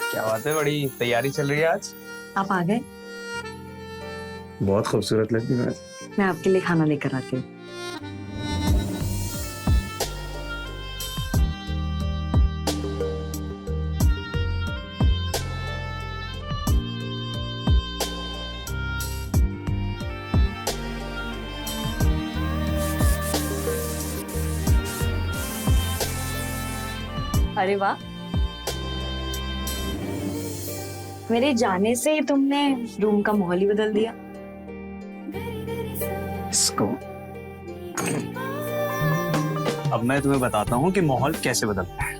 क्या बात है, बड़ी तैयारी चल रही है आज। आप आ गए। बहुत खूबसूरत लगती है। मैं आपके लिए खाना लेकर आती हूँ। अरे वाह, मेरे जाने से ही तुमने रूम का माहौल ही बदल दिया। इसको अब मैं तुम्हें बताता हूँ कि माहौल कैसे बदलता है।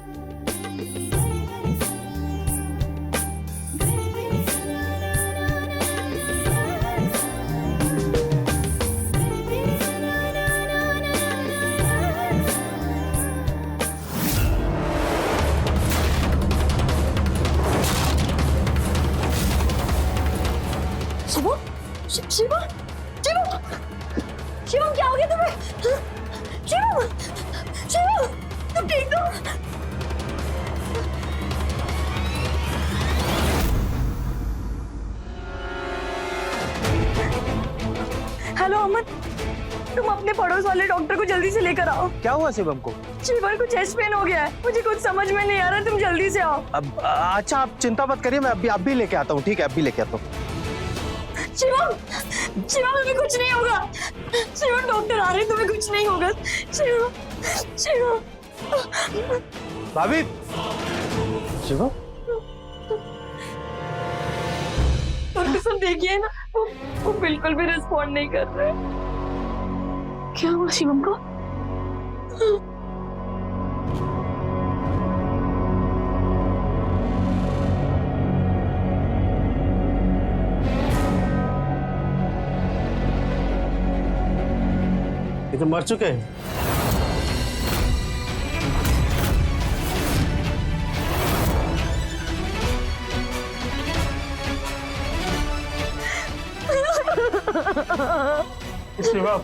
शिवम, शिवम, शिवम, शिवम क्या हो गया तुम्हें? शिवम, शिवम, तुम ठीक हो? हेलो अमन, तुम अपने पड़ोस वाले डॉक्टर को जल्दी से लेकर आओ। क्या हुआ शिवम को? शिवम को चेस्ट पेन हो गया है, मुझे कुछ समझ में नहीं आ रहा, तुम जल्दी से आओ। अब अच्छा, आप चिंता मत करिए, मैं अभी लेके आता हूँ। ठीक है, अभी लेके आता हूँ। शिवम, शिवम तुम्हें कुछ नहीं होगा। शिवम डॉक्टर आ रहे हैं, तुम्हें कुछ नहीं होगा। शिवम, शिवम। भाभी, शिवम, डॉक्टर साहब देखिए ना, वो बिल्कुल भी रिस्पॉन्ड नहीं कर रहे। क्या हुआ शिवम को? ये तो मर चुके हैं। शिवम,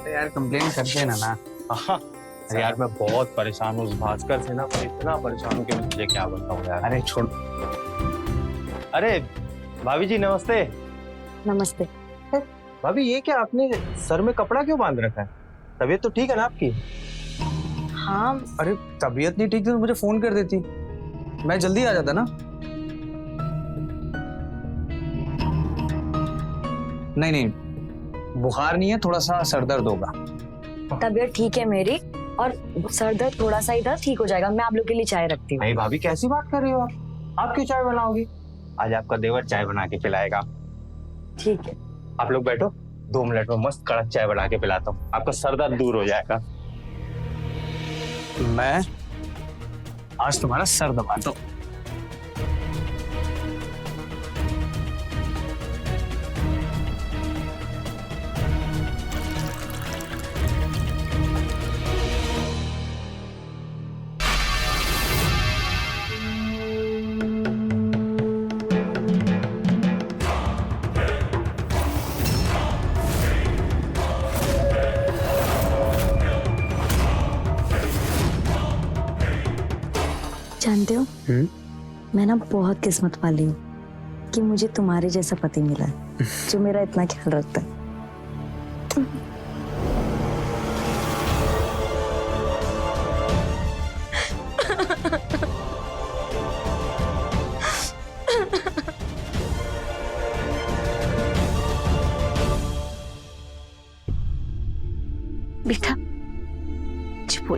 यार कंप्लेन करते हैं ना। हाँ अरे यार, मैं बहुत परेशान हूँ उस भास्कर से ना, मैं इतना परेशान हूँ कि मैं तुझे क्या बताऊँ यार। अरे छोड़। अरे भाभी जी नमस्ते। नमस्ते। भाभी ये क्या, आपने सर में कपड़ा क्यों बांध रखा है? तबीयत तो ठीक है ना आपकी? हाँ, अरे तबीयत नहीं ठीक थी तो मुझे फोन कर देती, मैं जल्दी आ जाता ना। नहीं नहीं, बुखार नहीं है, थोड़ा सा सर दर्द होगा। तबीयत ठीक है मेरी, और सर दर्द थोड़ा सा ही था, ठीक हो जाएगा। मैं आप लोग के लिए चाय रखती हूँ। नहीं भाभी, कैसी बात कर रही हो आप क्यों चाय बनाओगी? आज आपका देवर चाय बना के पिलाएगा। ठीक है, आप लोग बैठो, 2 मिनट में मस्त कड़क चाय बना के पिलाता हूँ, आपका सर दर्द दूर हो जाएगा। मैं आज तुम्हारा सर दबाता हूँ। जानते हो, मैं ना बहुत किस्मत वाली हूँ कि मुझे तुम्हारे जैसा पति मिला है जो मेरा इतना ख्याल रखता है।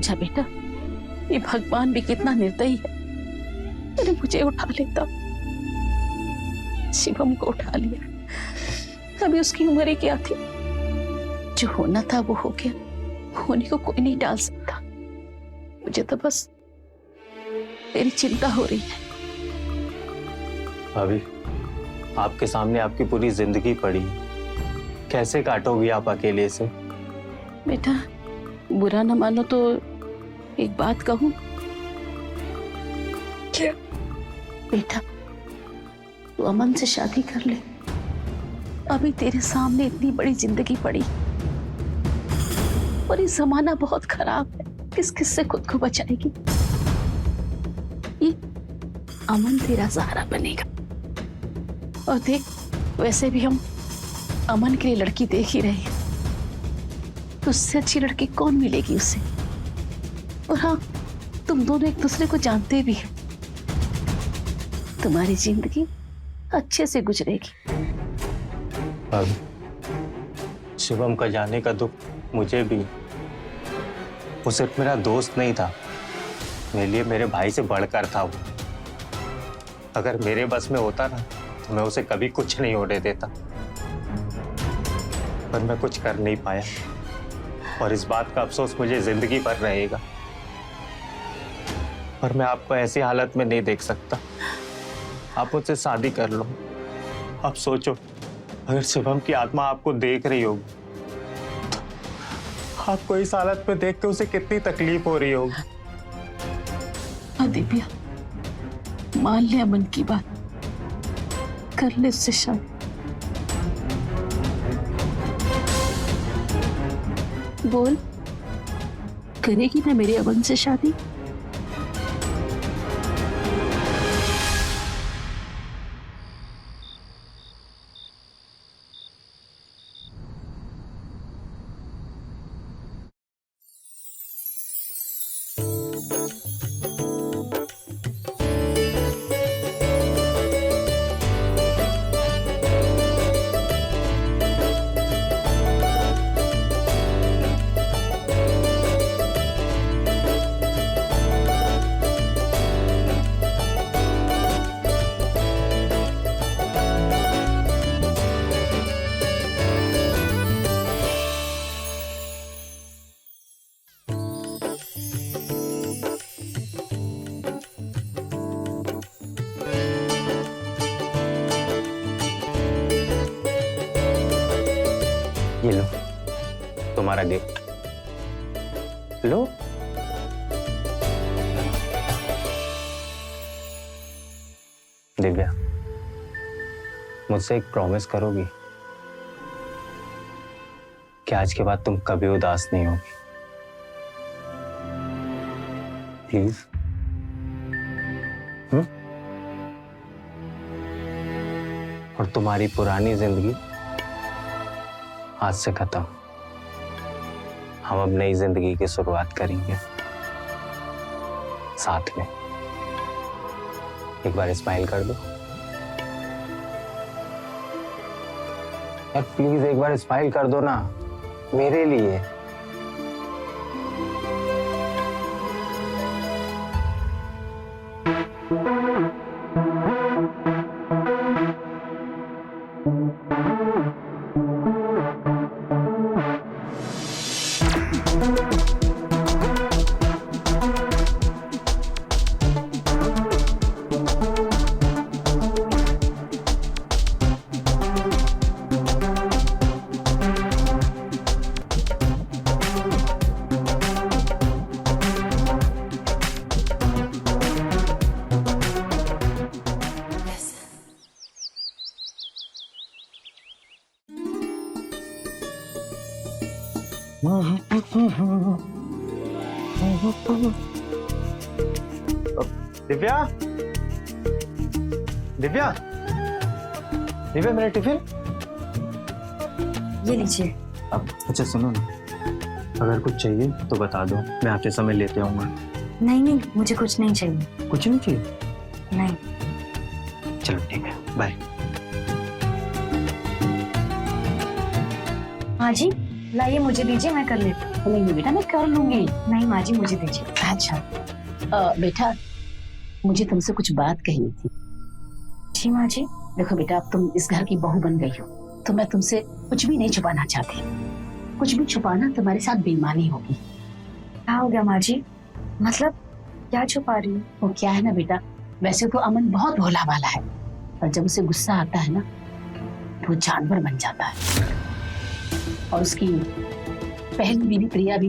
सोचा बेटा, ये भगवान भी कितना निर्दयी है। अरे मुझे उठा लेता, शिवम को उठा लिया। अभी उसकी उम्र ही क्या थी? जो होना था वो हो गया, होने को कोई नहीं डाल सकता। मुझे तो बस तेरी चिंता हो रही है। भाभी, आपके सामने आपकी पूरी जिंदगी पड़ी है, कैसे काटोगी आप अकेले से? बेटा बुरा न मानो तो एक बात कहूं? क्या? बेटा तू अमन से शादी कर ले। अभी तेरे सामने इतनी बड़ी जिंदगी पड़ी और ये जमाना बहुत खराब है, किस किस से खुद को बचाएगी? ये अमन तेरा सहारा बनेगा। और देख, वैसे भी हम अमन के लिए लड़की देख ही रहे हैं, तो उससे अच्छी लड़की कौन मिलेगी उसे? और हाँ, तुम दोनों एक दूसरे को जानते भी हैं, तुम्हारी जिंदगी अच्छे से गुजरेगी। भाभी, शिवम का जाने का दुख मुझे भी। वो सिर्फ मेरा दोस्त नहीं था, मेरे लिए मेरे भाई से बढ़कर था वो। अगर मेरे बस में होता ना तो मैं उसे कभी कुछ नहीं होने देता, पर मैं कुछ कर नहीं पाया और इस बात का अफसोस मुझे जिंदगी भर रहेगा। पर मैं आपको ऐसी हालत में नहीं देख सकता। आप मुझसे शादी कर लो। अब सोचो, अगर शिवम की आत्मा आपको देख रही होगी तो आपको इस हालत में देख के उसे कितनी तकलीफ हो रही होगी। हाँ दिव्या, मान ले अमन की बात, कर ले उससे शादी। बोल, करेगी ना मेरे अमन से शादी? ये लो तुम्हारा गिफ्ट, लो। दिव्या, मुझसे एक प्रॉमिस करोगी कि आज के बाद तुम कभी उदास नहीं होगी? प्लीज। और तुम्हारी पुरानी जिंदगी आज से खत्म, हम अब नई जिंदगी की शुरुआत करेंगे साथ में। एक बार स्माइल कर दो यार, प्लीज एक बार स्माइल कर दो ना मेरे लिए। दिव्या, दिव्या, दिव्या, मेरा टिफिन। ये लीजिए। अब अच्छा सुनो ना, अगर कुछ चाहिए तो बता दो, मैं आते समय लेते आऊंगा। नहीं नहीं, मुझे कुछ नहीं चाहिए। कुछ नहीं चाहिए? नहीं। चलो ठीक है, बाय। हाँ जी, लाइए मुझे दीजिए, मैं कर लेती हूँ। नहीं बेटा, मैं कर लूंगी। नहीं माँ जी मुझे दीजिए। अच्छा बेटा, मुझे तुमसे कुछ बात कहनी थी। जी माँ जी। देखो बेटा, अब तुम इस घर की बहू बन गई हो, तो मैं तुमसे कुछ भी नहीं छुपाना चाहती। कुछ भी छुपाना तुम्हारे साथ बेईमानी होगी। क्या हो गया माँ जी? मतलब क्या छुपा रही हो? वो क्या है ना बेटा, वैसे तो अमन बहुत भोला भाला है, पर जब उसे गुस्सा आता है ना तो वो जानवर बन जाता है। और उसकी पहली बीवी प्रिया भी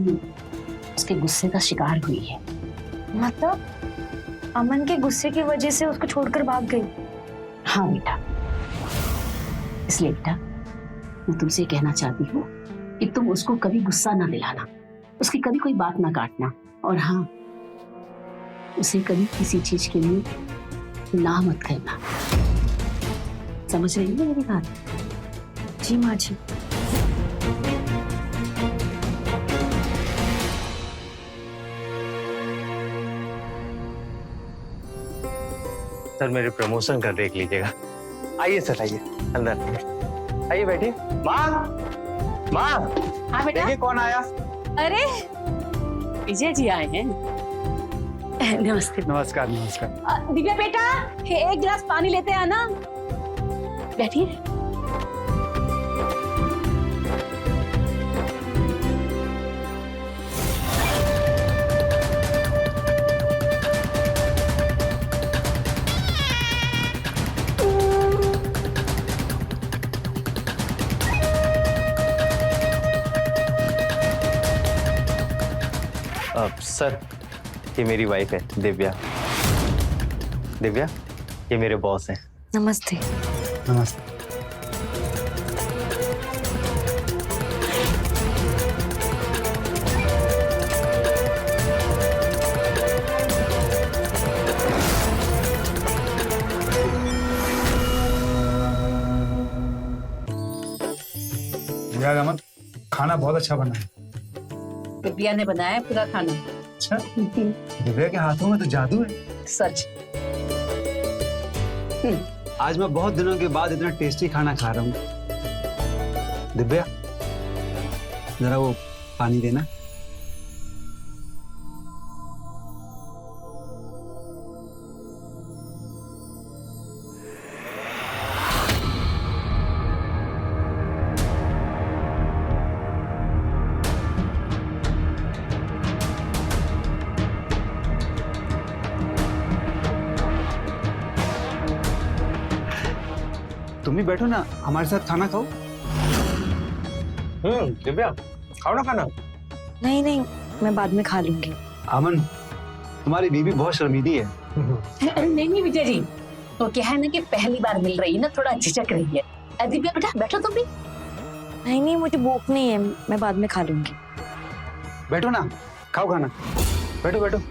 उसके गुस्से का शिकार हुई है। मतलब अमन के गुस्से की वजह से उसको छोड़कर भाग गई? हाँ बेटा, इसलिए बेटा मैं तुमसे कहना चाहती हूँ कि तुम उसको कभी गुस्सा ना दिलाना, उसकी कभी कोई बात ना काटना, और हाँ, उसे कभी किसी चीज के लिए ना मत करना। समझ रही है मेरी बात? जी माँ जी। सर मेरे प्रमोशन का देख लीजिएगा। आइए सर, आइए अंदर आइए, बैठिए। माँ, माँ, हाँ बेटा। देखिए कौन आया। अरे विजय जी आए हैं। नमस्ते। नमस्कार नमस्कार। दिव्या बेटा, एक गिलास पानी लेते हैं ना। बैठिए। सर ये मेरी वाइफ है दिव्या। दिव्या, ये मेरे बॉस हैं। नमस्ते। नमस्ते। यार अमन, खाना बहुत अच्छा बना है। दिव्या ने बनाया पूरा खाना। अच्छा, दिव्या के हाथों में तो जादू है। सच। आज मैं बहुत दिनों के बाद इतना टेस्टी खाना खा रहा हूँ। दिव्या, जरा वो पानी देना। तुम भी बैठो ना, हमारे साथ खाना खाओ। दिव्या, खाओ ना खाना। नहीं नहीं, मैं बाद में खा लूंगी। अमन, तुम्हारी बीवी बहुत शर्मीली है। नहीं विजय जी, तो क्या है ना कि पहली बार मिल रही है ना, थोड़ा झिझक रही है। दिव्या बेटा बैठो तुम भी। नहीं नहीं, मुझे भूख नहीं है, मैं बाद में खा लूंगी। बैठो ना, खाओ खाना। बैठो बैठो।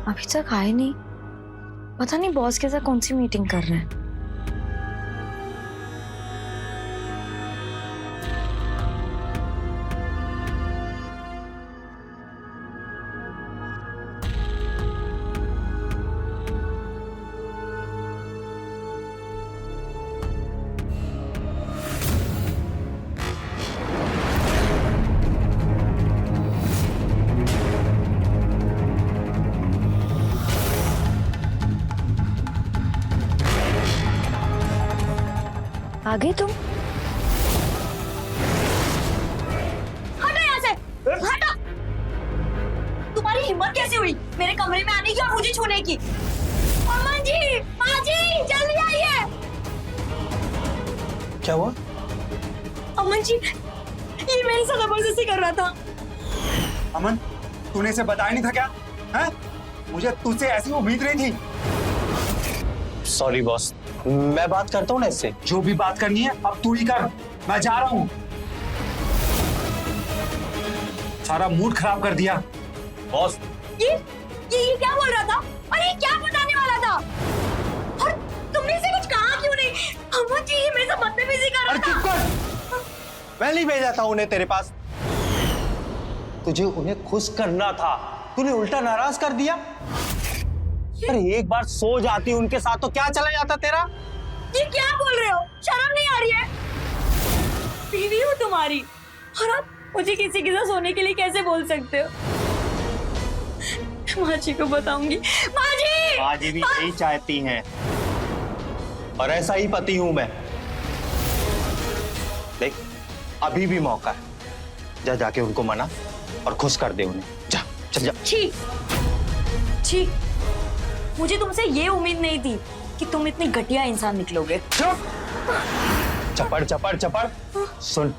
अभी तक आए नहीं, पता नहीं बॉस के साथ कौन सी मीटिंग कर रहे हैं। आ गए तुम? हटो यहाँ से, हटो। तुम्हारी हिम्मत कैसे हुई मेरे कमरे में आने की और मुझे छूने की? अमन जी, माँ जी, जल्दी आइए। क्या हुआ? अमन जी, ये मेरे साथ जबरदस्ती कर रहा था। अमन, तूने इसे बताया नहीं था क्या? हैं? मुझे तुझसे ऐसी उम्मीद नहीं थी। सॉरी बॉस, मैं बात करता हूँ ना इससे। जो भी बात करनी है अब तू ही कर, मैं जा रहा हूँ। सारा मूड खराब कर दिया। बॉस ये क्या बोल रहा था और ये क्या बताने वाला था? और तुमने इसे कुछ कहा क्यों नहीं? अमन जी ये मेरे से बदतमीजी कर अरे रहा चुप था। कर। मैं नहीं भेजा था उन्हें तेरे पास, तुझे उन्हें खुश करना था, तूने उल्टा नाराज कर दिया। अरे एक बार सो जाती उनके साथ तो क्या चला जाता तेरा। ये क्या बोल रहे हो? शर्म नहीं आ रही है? बीवी हूँ तुम्हारी और आप मुझे किसी के साथ सोने के लिए कैसे बोल सकते हो? माँ जी को बताऊंगी। माँ जी! माँ जी भी यही चाहती हैं और ऐसा ही पति हूं मैं। देख अभी भी मौका है, जा जाके उनको मना और खुश कर दे उन्हें। जा चल जा। छी! छी! मुझे तुमसे ये उम्मीद नहीं थी कि तुम इतनी घटिया इंसान निकलोगे। चपड़ चपड़ चपड़। सुन,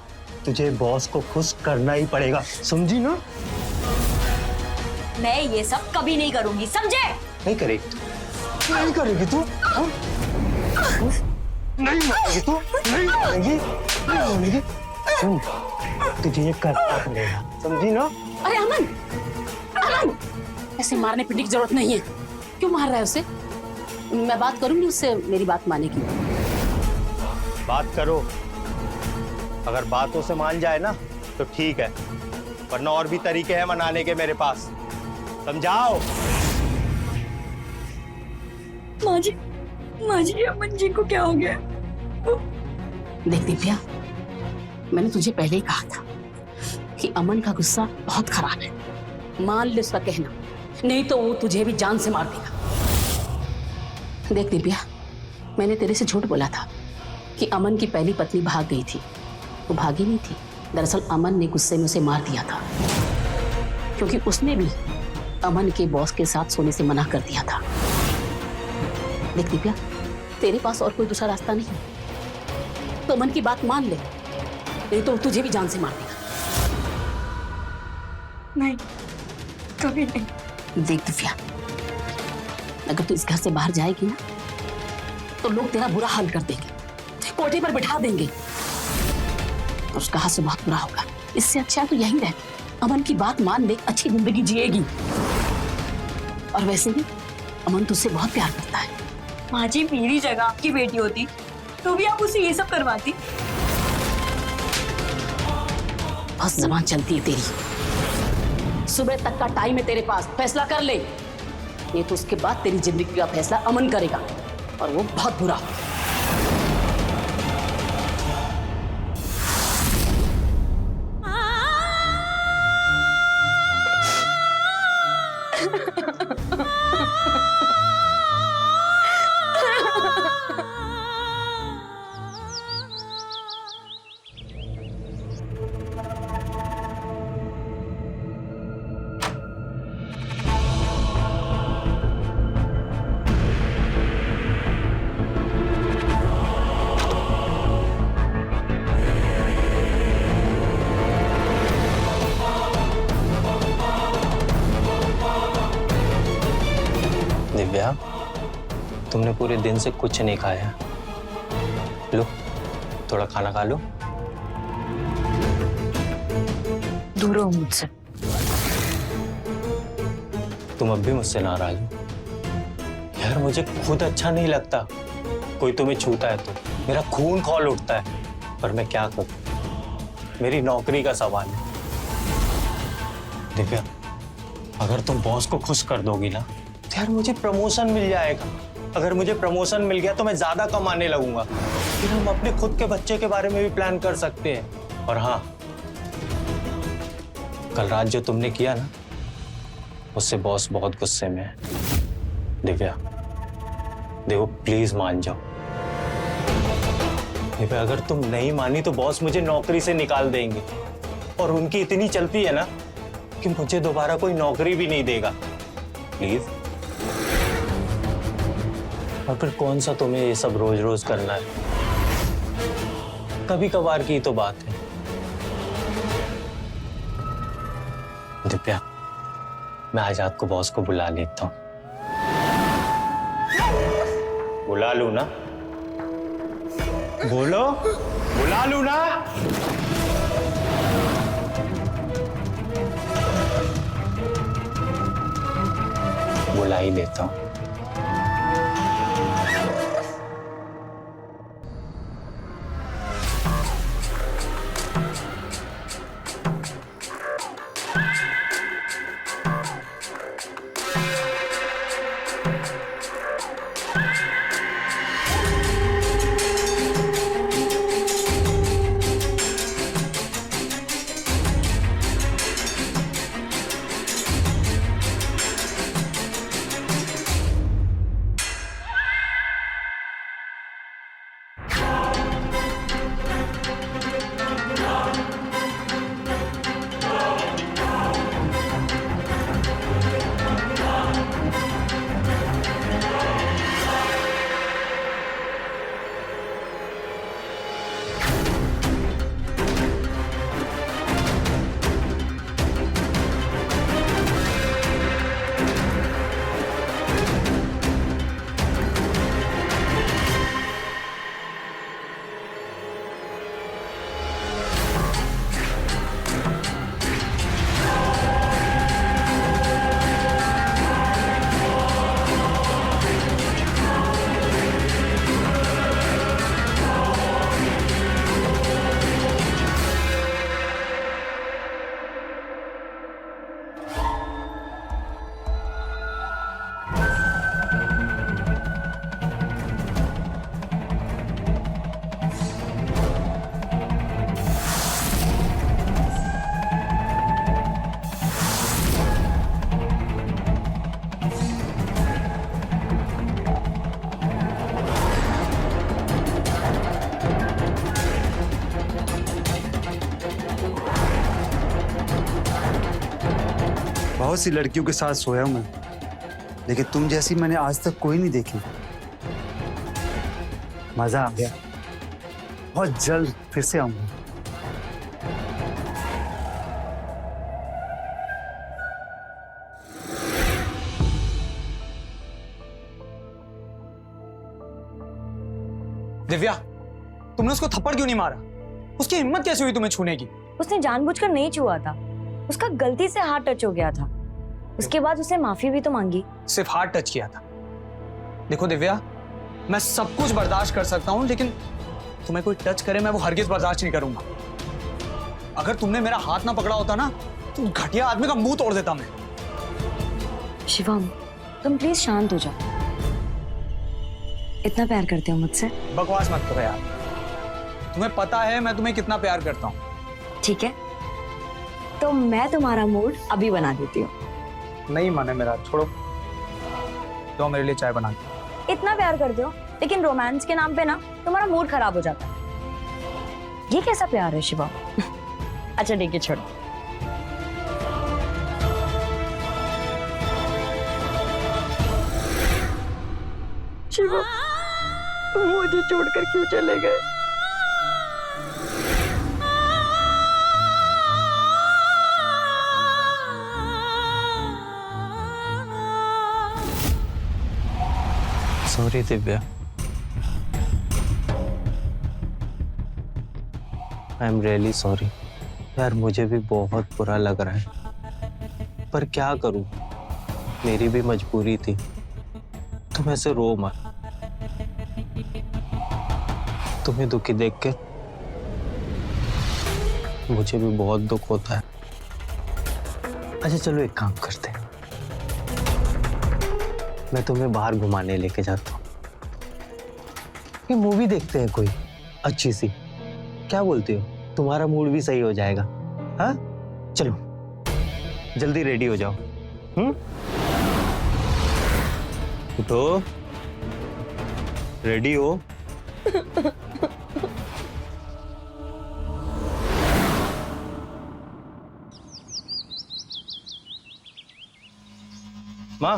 तुझे बॉस को खुश करना ही पड़ेगा, समझी ना? मैं ये सब कभी नहीं करूंगी, समझे? नहीं करेगी तू, नहीं करेगी तू, हाँ? नहीं मानेगी तू, नहीं मानेगी, नहीं मानेगी। सुन, तुझे ये करना पड़ेगा, समझी ना? अरे अमन, अमन, ऐसे मारने पीटने की जरूरत नहीं है। क्यों मार रहा है उसे? मैं बात करूंगी उससे, मेरी बात मानेगी। बात करो, अगर बातों से मान जाए ना तो ठीक है, वरना और भी तरीके हैं मनाने के मेरे पास, समझाओ। माँ जी, अमन जी को क्या हो गया? देख दिव्या, मैंने तुझे पहले ही कहा था कि अमन का गुस्सा बहुत खराब है। मान ले उसका कहना, नहीं तो वो तुझे भी जान से मार देगा। देख दिव्या, मैंने तेरे से झूठ बोला था कि अमन की पहली पत्नी भाग गई थी। वो भागी नहीं थी, दरअसल अमन ने गुस्से में उसे मार दिया था, क्योंकि उसने भी अमन के बॉस के साथ सोने से मना कर दिया था। देख दिव्या, तेरे पास और कोई दूसरा रास्ता नहीं, तो अमन की बात मान ले, नहीं तो तुझे भी जान से मार देगा। नहीं, कभी नहीं। देख दिव्या, अगर तू इस घर से बाहर जाएगी ना तो लोग तेरा बुरा हाल कर देंगे, कोठे पर बिठा देंगे और उसका हाथ से बहुत बुरा होगा। इससे अच्छा है तो यहीं रह, अमन की बात मान ले, अच्छी जिंदगी जिएगी। और वैसे भी अमन तुझसे बहुत प्यार करता है। माँ जी, मेरी जगह आपकी बेटी होती तो भी आप उसे ये सब करवाती? बस जबान चलती है तेरी। सुबह तक का टाइम है तेरे पास, फैसला कर ले, नहीं तो उसके बाद तेरी जिंदगी का फैसला अमन करेगा और वो बहुत बुरा होगा। दिव्या, तुमने पूरे दिन से कुछ नहीं खाया, लो थोड़ा खाना खा लो। दूर हो मुझसे। तुम अब भी मुझसे नाराज हो? यार मुझे खुद अच्छा नहीं लगता, कोई तुम्हें छूता है तो मेरा खून खौल उठता है, पर मैं क्या करूं, मेरी नौकरी का सवाल है। दिव्या, अगर तुम बॉस को खुश कर दोगी ना तो यार मुझे प्रमोशन मिल जाएगा। अगर मुझे प्रमोशन मिल गया तो मैं ज्यादा कमाने लगूंगा, फिर हम अपने खुद के बच्चे के बारे में भी प्लान कर सकते हैं। और हाँ, कल रात जो तुमने किया ना, उससे बॉस बहुत गुस्से में है। दिव्या, देखो प्लीज मान जाओ। दिव्या, अगर तुम नहीं मानी तो बॉस मुझे नौकरी से निकाल देंगे, और उनकी इतनी चलती है ना कि मुझे दोबारा कोई नौकरी भी नहीं देगा। प्लीज। और फिर कौन सा तुम्हें ये सब रोज रोज करना है, कभी कभार की तो बात है। दिव्या, मैं आजाद को बॉस को बुला लेता हूं। बुला लूं ना? बोलो, बुला लूं ना? ला ही लेता हूँ। बहुत सी लड़कियों के साथ सोया हूं मैं, लेकिन तुम जैसी मैंने आज तक कोई नहीं देखी। मजा आ गया। बहुत जल्द फिर से आऊंगा। दिव्या, तुमने उसको थप्पड़ क्यों नहीं मारा? उसकी हिम्मत कैसे हुई तुम्हें छूने की? उसने जानबूझकर नहीं छुआ था, उसका गलती से हाथ टच हो गया था। उसके बाद उसने माफी भी तो मांगी। सिर्फ हाथ टच किया था। देखो दिव्या, मैं सब कुछ बर्दाश्त कर सकता हूँ, लेकिन तुम्हें कोई टच करे मैं वो हरगिज बर्दाश्त नहीं करूंगा। अगर तुमने मेरा हाथ ना पकड़ा होता ना, तो घटिया आदमी का मुंह तोड़ देता मैं। शिवम, तुम प्लीज शांत हो जाओ। इतना प्यार करते हो मुझसे? बकवास मत करो यार। तुम्हें पता है मैं तुम्हें कितना प्यार करता हूँ। ठीक है, तो मैं तुम्हारा मूड अभी बना देती हूँ। नहीं माने मेरा, छोड़ो। तो मेरे लिए चाय बना के। इतना प्यार करते हो, लेकिन रोमांस के नाम पे ना तुम्हारा मूड खराब हो जाता है। ये कैसा प्यार है शिवा? अच्छा ठीक है, छोड़ो। शिवा, तुम मुझे छोड़कर क्यों चले गए? Sorry Divya, I am really sorry. यार मुझे भी बहुत बुरा लग रहा है, पर क्या करूं, मेरी भी मजबूरी थी। तुम ऐसे रो मत, तुम्हें दुखी देख के मुझे भी बहुत दुख होता है। अच्छा चलो एक काम करते हैं, मैं तुम्हें बाहर घुमाने लेके जाता हूँ। ये मूवी देखते हैं कोई अच्छी सी, क्या बोलती हो? तुम्हारा मूड भी सही हो जाएगा। हाँ चलो जल्दी रेडी हो जाओ। उठो, रेडी हो? माँ,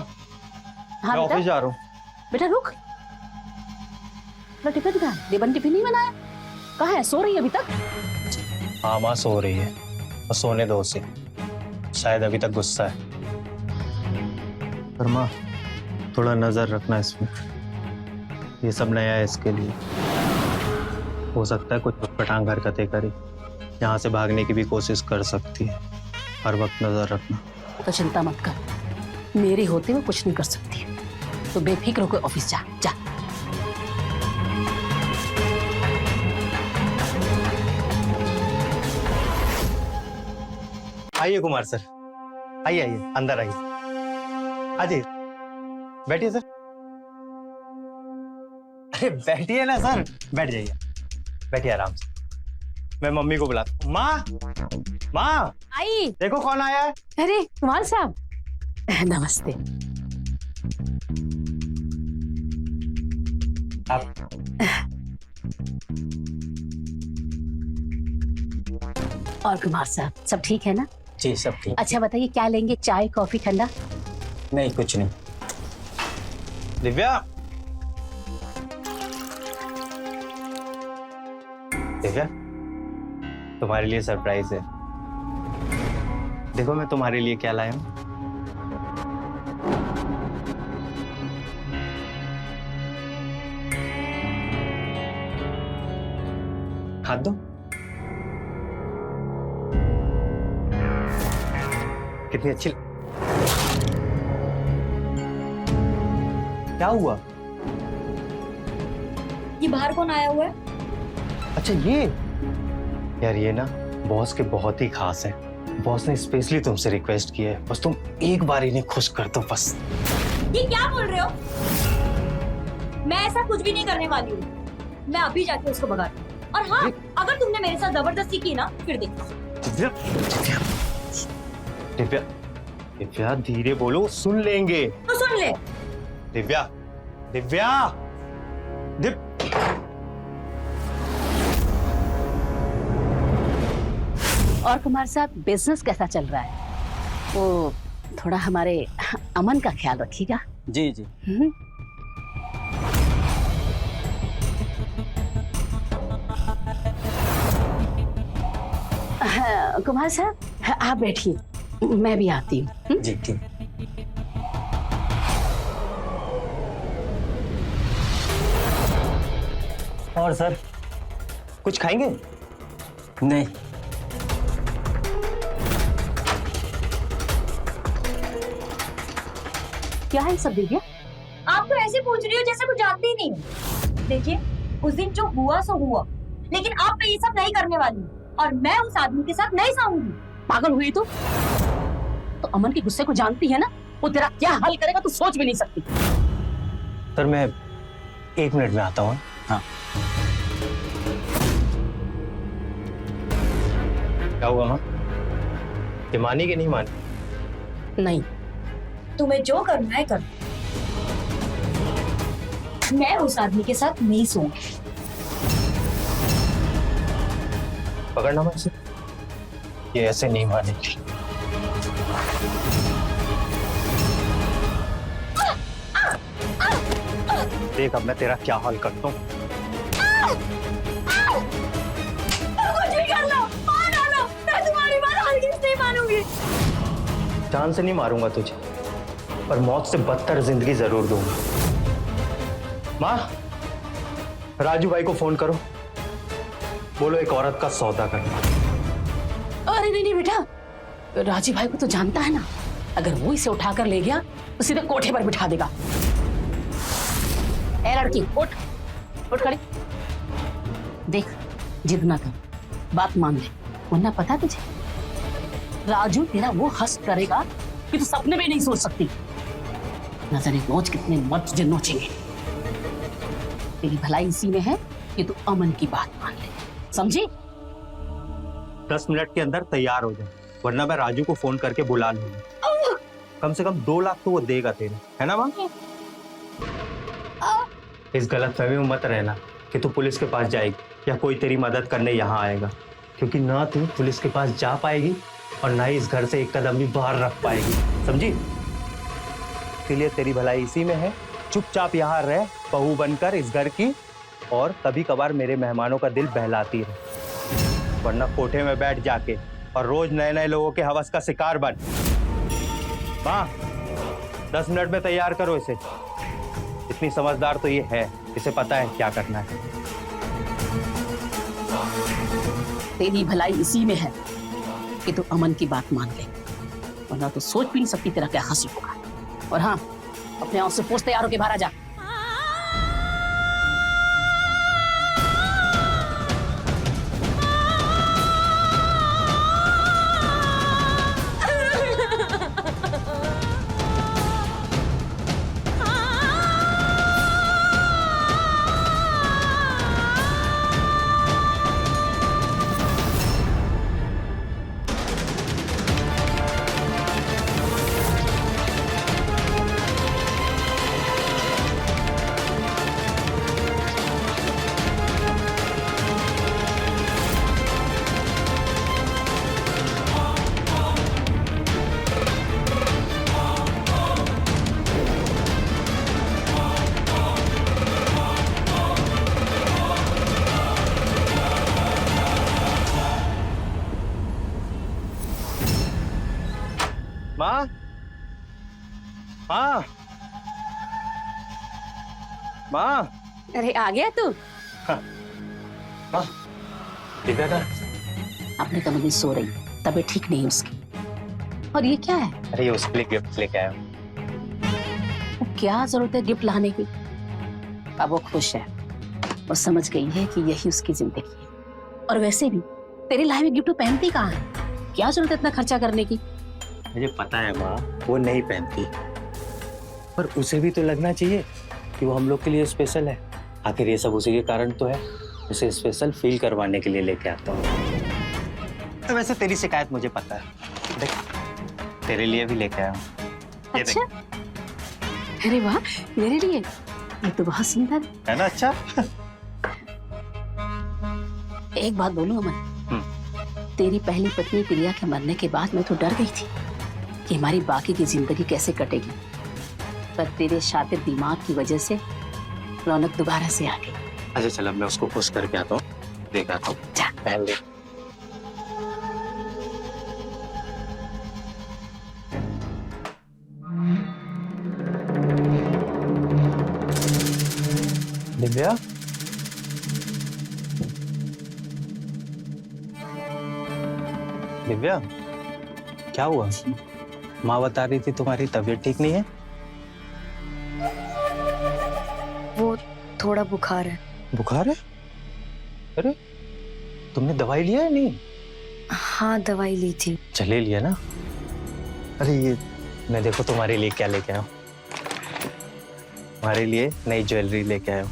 हाँ मैं बेटा, ऑफिस जा रहा हूँ। बेटा रुक, टिफिन कहाँ है? देवन टिफिन नहीं बनाया? कहाँ है? सो रही है अभी तक? हाँ माँ सो रही है, और सोने दो उसे, शायद अभी तक गुस्सा है। पर माँ थोड़ा नजर रखना इसमें, ये सब नया है इसके लिए। हो सकता है कुछ पटांग हरकतें करे, यहाँ से भागने की भी कोशिश कर सकती है। हर वक्त नजर रखना। तो चिंता मत कर, मेरे होते हुए कुछ नहीं कर सकती। तो बेफिक्र होकर ऑफिस जा जा। आइए कुमार सर, आइए आइए, अंदर आइए। आइए, बैठिए सर। अरे बैठिए ना सर, बैठ जाइए, बैठिए आराम से। मैं मम्मी को बुलाता हूँ। माँ, माँ, आई। देखो कौन आया है। अरे कुमार साहब, नमस्ते। आप और कुमार साहब, सब ठीक है ना? जी सब ठीक। अच्छा बताइए, क्या लेंगे? चाय, कॉफी, ठंडा? नहीं कुछ नहीं। दिव्या, दिव्या, तुम्हारे लिए सरप्राइज है। देखो मैं तुम्हारे लिए क्या लाया हूँ। हाथ दो। कितनी अच्छी। क्या हुआ? ये बाहर कौन आया हुआ है? अच्छा ये यार, ये ना बॉस के बहुत ही खास है। बॉस ने स्पेशली तुमसे रिक्वेस्ट की है, बस तुम एक बार इन्हें खुश कर दो बस। ये क्या बोल रहे हो? मैं ऐसा कुछ भी नहीं करने वाली हूँ। मैं अभी जाके उसको भगाती हूँ। और हाँ, अगर तुमने मेरे साथ जबरदस्ती की ना, फिर देखो। दिव्या, दिव्या, दिव्या, दिव्या धीरे बोलो, सुन लेंगे। तो सुन ले। दिव्या, दिव्या, और कुमार साहब, बिजनेस कैसा चल रहा है? वो थोड़ा हमारे अमन का ख्याल रखिएगा। जी जी। हाँ, कुमार साहब आप बैठिए, मैं भी आती हूँ। जी ठीक। और सर कुछ खाएंगे? नहीं। क्या है सब दिव्या? आप तो ऐसे पूछ रही हो जैसे कुछ जानती ही नहीं हो। देखिए, उस दिन जो हुआ सो हुआ, लेकिन अब मैं ये सब नहीं करने वाली हूँ और मैं उस आदमी के साथ नहीं साऊंगी। पागल हुई तो अमन के गुस्से को जानती है ना, वो तेरा क्या हल करेगा तू सोच भी नहीं सकती। सर मैं 1 मिनट में आता हूँ। हाँ। क्या हुआ माँ? ये मानी कि नहीं मानी? नहीं, तुम्हें जो करना है करो। मैं उस आदमी के साथ नहीं सोऊंगी। पकड़ना मैं इसे। ये ऐसे नहीं मानेगी। देख अब मैं तेरा क्या हाल करता हूँ। कुछ भी कर लो, मार डालो, मैं तुम्हारी बात हरगिज़ नहीं मानूंगी। जान से नहीं मारूंगा तुझे, पर मौत से बदतर जिंदगी जरूर दूंगा। माँ, राजू भाई को फोन करो, बोलो एक औरत का सौदा करना। अरे नहीं नहीं बेटा, राजीव भाई को तो जानता है ना, अगर वो इसे उठाकर ले गया तो सीधे कोठे पर बिठा देगा। ए लड़की, उठ उठ खड़ी। देख, जिद ना कर, बात मान ले, वरना पता तुझे राजू तेरा वो हस्त करेगा कि तू सपने में नहीं सोच सकती। न जाने रोज कितने मर्द तुझे नोचेंगे। तेरी भलाई इसी में है कि तू अमन की बात मान ले, समझी? 10 मिनट के अंदर तैयार हो जाए, वरना मैं राजू को फोन करके बुला लूंगा। कम से कम 2 लाख तो वो देगा तेरे, है ना माँ? इस गलतफहमी में मत रहना कि तू पुलिस के पास जाएगी या कोई तेरी मदद करने यहाँ आएगा, क्योंकि ना तू पुलिस के पास जा पाएगी और ना ही इस घर से एक कदम भी बाहर रख पाएगी, समझी? इसलिए तेरी भलाई इसी में है, चुपचाप यहाँ रह, बहू बनकर इस घर की, और कभी कभार मेरे मेहमानों का दिल बहलाती रहे, वरना कोठे में बैठ जाके और रोज नए नए लोगों के हवस का शिकार बन। माँ, 10 मिनट में तैयार करो इसे। इतनी समझदार तो ये है, इसे पता है क्या करना है। तेरी भलाई इसी में है कि तू अमन की बात मान ले, वरना तो सोच भी नहीं सकती तेरा क्या हंसी होगा। और हाँ, अपने आप से पोस्ट तैयार होके बाहर आ जा। माँ, माँ, माँ। अरे आ गया तू? माँ, दिव्या का? अपने कमरे में सो रही, तबीयत ठीक नहीं उसकी। और ये क्या है? अरे ये उसके लिए गिफ्ट लेके आया हूँ। वो क्या जरूरत है गिफ्ट लाने की? अब वो खुश है और समझ गई है कि यही उसकी जिंदगी है। और वैसे भी तेरी लाइफ में गिफ्ट पहनती कहाँ है? क्या जरूरत है इतना खर्चा करने की? मुझे पता है माँ, वो नहीं पहनती, पर उसे भी तो लगना चाहिए कि वो हम लोग के लिए स्पेशल है। आखिर ये सब उसी के कारण तो है। उसे स्पेशल फील करवाने के लिए लेके आता हूँ। तो वैसे तेरी शिकायत मुझे पता है। देख, तेरे लिए भी लेके आया हूँ। ये अच्छा? अरे वाह, मेरे लिए? ये तो बहुत सुंदर है ना? अच्छा। एक बात बोलूं अमन, तेरी पहली पत्नी प्रिया के मरने के बाद मैं तो डर गई थी कि हमारी बाकी की जिंदगी कैसे कटेगी, पर तेरे शातिर दिमाग की वजह से रौनक दोबारा से आ गई। अच्छा चलो, मैं उसको खुश करके आता हूँ, देख आता हूँ। जा। पहन ले। दिव्या, दिव्या, क्या हुआ? माँ बता रही थी तुम्हारी तबीयत ठीक नहीं है। वो थोड़ा बुखार है। बुखार है? अरे तुमने दवाई लिया है? नहीं? हाँ, दवाई ली थी। चले लिया ना? अरे ये मैं देखो तुम्हारे लिए क्या लेके आया हूँ। तुम्हारे लिए नई ज्वेलरी लेके आया हूँ।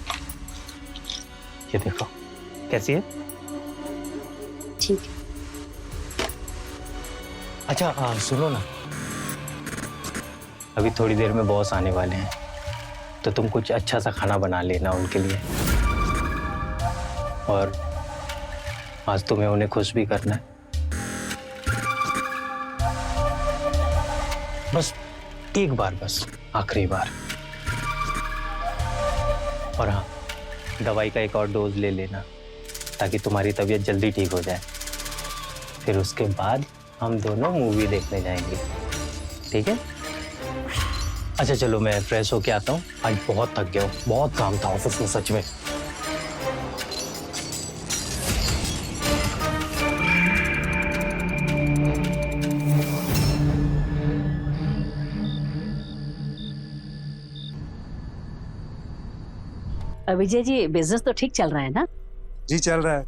ये देखो कैसी है? ठीक है। अच्छा हाँ, सुनो ना, अभी थोड़ी देर में बॉस आने वाले हैं, तो तुम कुछ अच्छा सा खाना बना लेना उनके लिए। और आज तुम्हें उन्हें खुश भी करना है। बस एक बार, बस आखिरी बार। और हाँ, दवाई का एक और डोज ले लेना ताकि तुम्हारी तबीयत जल्दी ठीक हो जाए। फिर उसके बाद हम दोनों मूवी देखने जाएंगे, ठीक है? अच्छा चलो, मैं फ्रेश होके आता हूँ। आज बहुत थक गया हूँ, बहुत काम था ऑफिस में सच में। विजय जी, बिजनेस तो ठीक चल रहा है ना? जी चल रहा है।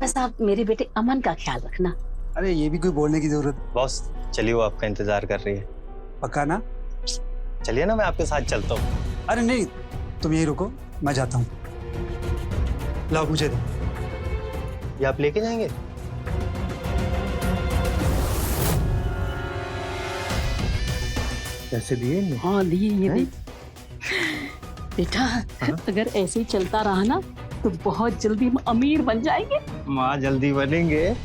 बस आप मेरे बेटे अमन का ख्याल रखना। अरे ये भी कोई बोलने की जरूरत? बॉस चलिए, वो आपका इंतजार कर रही है। पक्का ना? चलिए ना, मैं आपके साथ चलता हूँ। अरे नहीं, तुम यही रुको, मैं जाता हूँ। लाओ मुझे दो। ये आप लेके जाएंगे? पैसे दिए? हाँ दिए, ये देख बेटा। अगर ऐसे ही चलता रहा ना तो बहुत जल्दी हम अमीर बन जाएंगे। माँ जल्दी बनेंगे।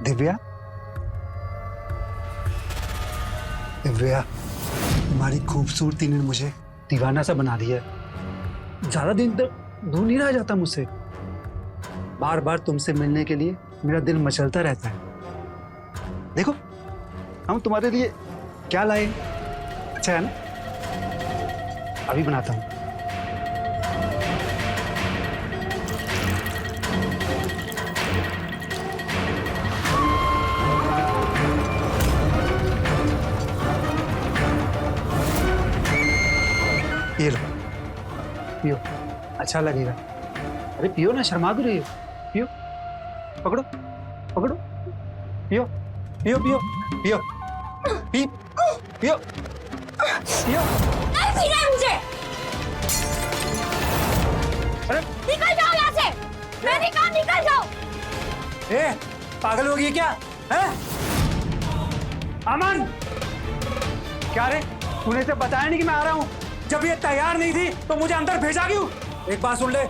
दिव्या, दिव्या, तुम्हारी खूबसूरती ने मुझे दीवाना सा बना दिया है। ज्यादा दिन तक दूर नहीं रहा जाता मुझसे। बार बार तुमसे मिलने के लिए मेरा दिल मचलता रहता है। देखो हम तुम्हारे लिए क्या लाए। अच्छा है ना? अभी बनाता हूँ। ये लो, पियो, अच्छा लगेगा। अरे पियो ना, शर्मा भी रही हो। पियो, पकड़ो पकड़ो, पियो पियो पियो पियो पी पियो पियो। नहीं पीना है मुझे। अरे निकल जाओ यहाँ से। मैंने कहा निकल जाओ। ए, पागल हो गई क्या? है अमन, क्या रे, तूने इसे बताया नहीं कि मैं आ रहा हूँ? जब ये तैयार नहीं थी तो मुझे अंदर भेजा क्यों? एक बात सुन ले,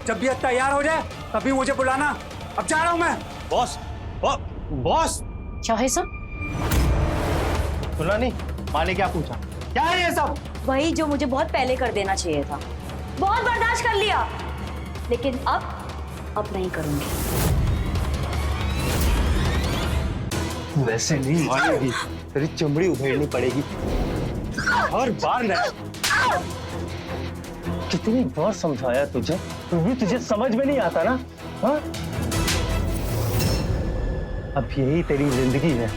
जब ये तैयार हो जाए तभी मुझे बुलाना। अब जा रहा हूँ मैं। बॉस, बॉस क्या है सब? सुना नहीं? माँ ने क्या पूछा? क्या है ये सब? वही जो मुझे बहुत पहले कर देना चाहिए था। बहुत बर्दाश्त कर लिया, लेकिन अब नहीं करूंगी। वैसे नहीं मानेगी, तेरी चमड़ी उधेड़नी पड़ेगी। हर बार ना, कितनी बार समझाया तुझे, तुझे समझ में नहीं आता ना? हाँ? अब यही तेरी जिंदगी है,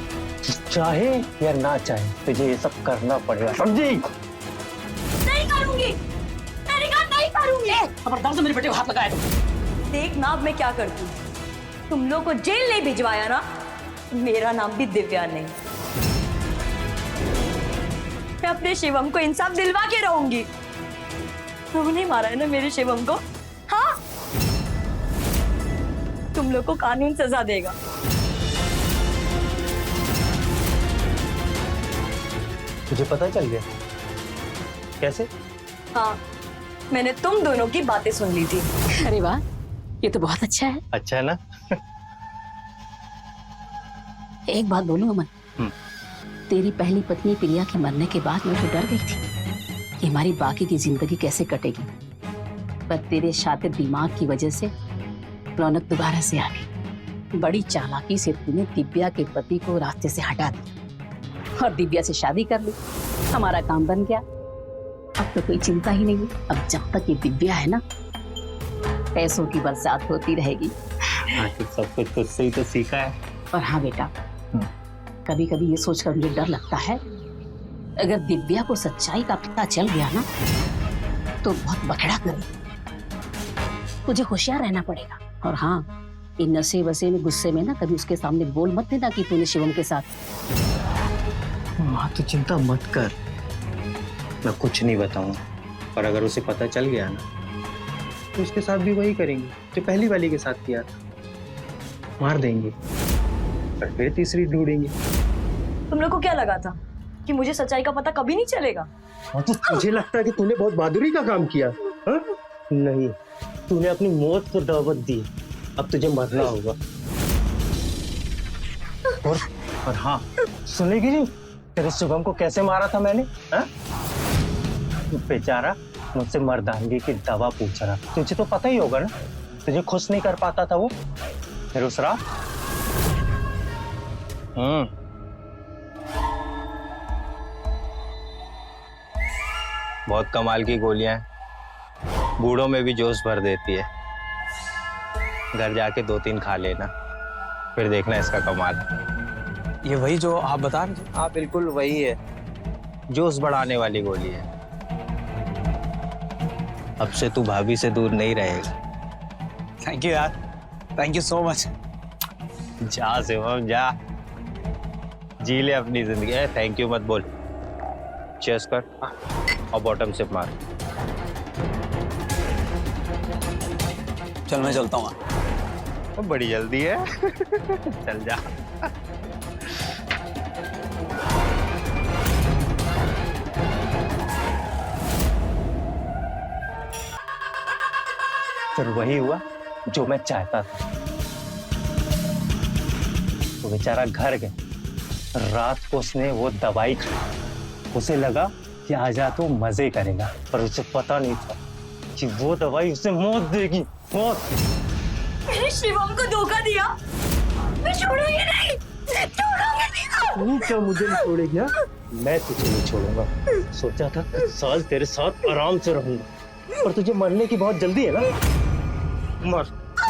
चाहे या ना चाहे तुझे ये सब करना पड़ेगा, समझी? नहीं करूंगी, मैंने कहा नहीं करूंगी। खबरदार से मेरे बेटे को हाथ लगाया तुम। देख ना अब मैं क्या करती हूँ। तुम लोग को जेल नहीं भिजवाया ना, मेरा नाम भी दिव्या नहीं। मैं अपने शिवम को इंसाफ दिलवा के रहूंगी। उन्होंने मारा है ना मेरे शिवम को। हाँ, तुम लोग को कानून सजा देगा। तुझे पता चल गया? कैसे? हाँ, मैंने तुम दोनों की बातें सुन ली थी। अरे वाह, ये तो बहुत अच्छा है। अच्छा है ना? एक बात बोलूं अमन, तेरी पहली पत्नी प्रिया के मरने के बाद मैं तो डर गई थी कि हमारी बाकी की जिंदगी कैसे कटेगी, पर तेरे शातिर दिमाग की वजह से रौनक दोबारा से आ गई। बड़ी चालाकी से तूने दिव्या के पति को रास्ते से हटा दिया और दिव्या से शादी कर ली। हमारा काम बन गया। अब तो कोई चिंता ही नहीं। अब जब तक ये दिव्या है ना, पैसों की बरसात होती रहेगी। आखिर सब कुछ तुझसे ही तो सीखा है। और हाँ बेटा, कभी कभी ये सोचकर मुझे डर लगता है, अगर दिव्या को सच्चाई का पता चल गया ना तो बहुत बखेड़ा करेगी। तुझे होशियार रहना पड़ेगा। और हाँ, इन नशे वसे में गुस्से में ना कभी उसके सामने बोल मत देना कि तूने शिवम के साथ। माँ तो चिंता मत कर, मैं कुछ नहीं बताऊंगा। पर अगर उसे पता चल गया ना तो उसके साथ भी वही करेंगे जो पहली वाली के साथ किया था, मार देंगे और फिर तीसरी ढूंढेंगे। तुम लोग को क्या लगा था कि मुझे सच्चाई का पता कभी नहीं चलेगा? हाँ, तो तुझे लगता है कि तूने बहुत बहादुरी का काम किया? हाँ? नहीं, तूने अपनी मौत को दावत दी। अब तुझे मरना होगा। और हाँ, सुनेगी नहीं तेरे शुभम को कैसे मारा था मैंने? हाँ? बेचारा मुझसे मर्दानगी की दवा पूछ रहा। तुझे तो पता ही होगा ना, तुझे खुश नहीं कर पाता था वो। फिर उस रात बहुत कमाल की गोलियां हैं, बूढ़ों में भी जोश भर देती है। घर जाके 2-3 खा लेना, फिर देखना इसका कमाल। ये वही जो आप बता रहे थे? हाँ बिल्कुल वही है, जोश बढ़ाने वाली गोली है। अब से तू भाभी से दूर नहीं रहेगा। थैंक यू यार, थैंक यू सो मच। जा शिवम जा, जी ले अपनी जिंदगी। थैंक यू मत बोल, चेस कर और बॉटम सिप मार। चल मैं चलता हूँ। तो बड़ी जल्दी है। चल जा। फिर वही हुआ जो मैं चाहता था। वो बेचारा घर गया, रात को उसने वो दवाई खाई। उसे लगा कि आज तो मजे करेगा, पर उसे पता नहीं था कि वो दवाई उसे मौत देगी। मौत। मैंने शिवम को धोखा दिया, मैं छोड़ूंगी नहीं, तू क्या मुझे नहीं छोड़ेगी? हाँ? मैं तुझे नहीं छोड़ूंगा। सोचा था कुछ साल तेरे साथ आराम से रहूंगा, पर तुझे मरने की बहुत जल्दी है ना। मर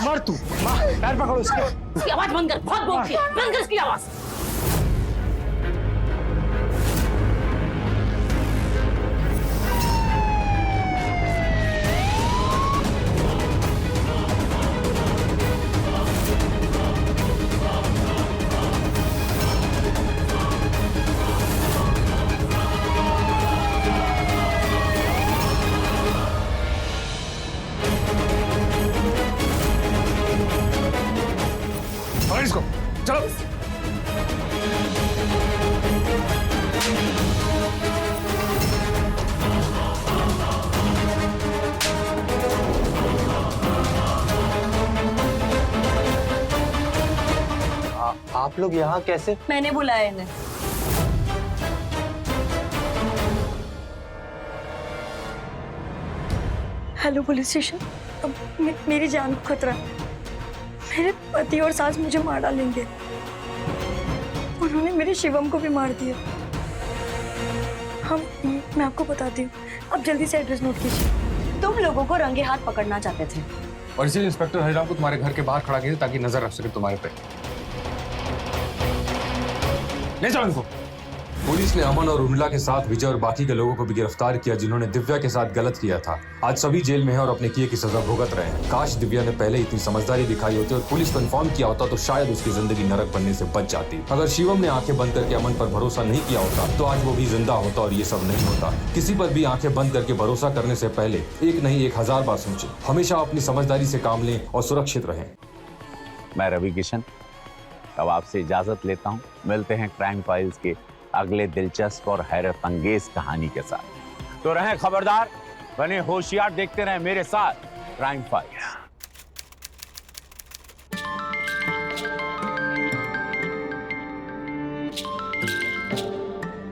मर तू, मार, पैर पकड़ो इसके। इसकी आवाज बंद कर, बहुत बोलती है, बंद कर इसकी आवाज। पकड़ इसको, चलो। आप लोग यहाँ कैसे? मैंने बुलाया इन्हें। हेलो पुलिस स्टेशन, अब मेरी जान को खतरा है। मेरे पति और सास मुझे मार डालेंगे। उन्होंने मेरे शिवम को भी मार दिया। मैं आपको बताती हूँ, आप जल्दी से एड्रेस नोट कीजिए। तुम लोगों को रंगे हाथ पकड़ना चाहते थे और इसीलिए इंस्पेक्टर हरिराम को तुम्हारे घर के बाहर खड़ा किया ताकि नजर रख सके तुम्हारे पे। ले जाओ इनको। पुलिस ने अमन और उर्मिला के साथ विजय और बाकी के लोगों को भी गिरफ्तार किया जिन्होंने दिव्या के साथ गलत किया था। आज सभी जेल में हैं और अपने किए की सजा भुगत रहे हैं। काश दिव्या ने पहले इतनी समझदारी दिखाई होती और पुलिस को इन्फॉर्म किया होता तो शायद उसकी जिंदगी नरक बनने से बच जाती। अगर शिवम ने आंखें बंद करके अमन पर भरोसा नहीं किया होता तो आज वो भी जिंदा होता और ये सब नहीं होता। किसी पर भी आंखें बंद करके भरोसा करने से पहले एक नहीं 1000 बार सोचें। हमेशा अपनी समझदारी से काम लें और सुरक्षित रहें। मैं रवि किशन अब आपसे इजाजत लेता हूं। मिलते हैं क्राइम फाइल्स के अगले दिलचस्प और हैरत अंगेज कहानी के साथ। तो रहें खबरदार, बने होशियार, देखते रहें मेरे साथ क्राइम फाइल्स।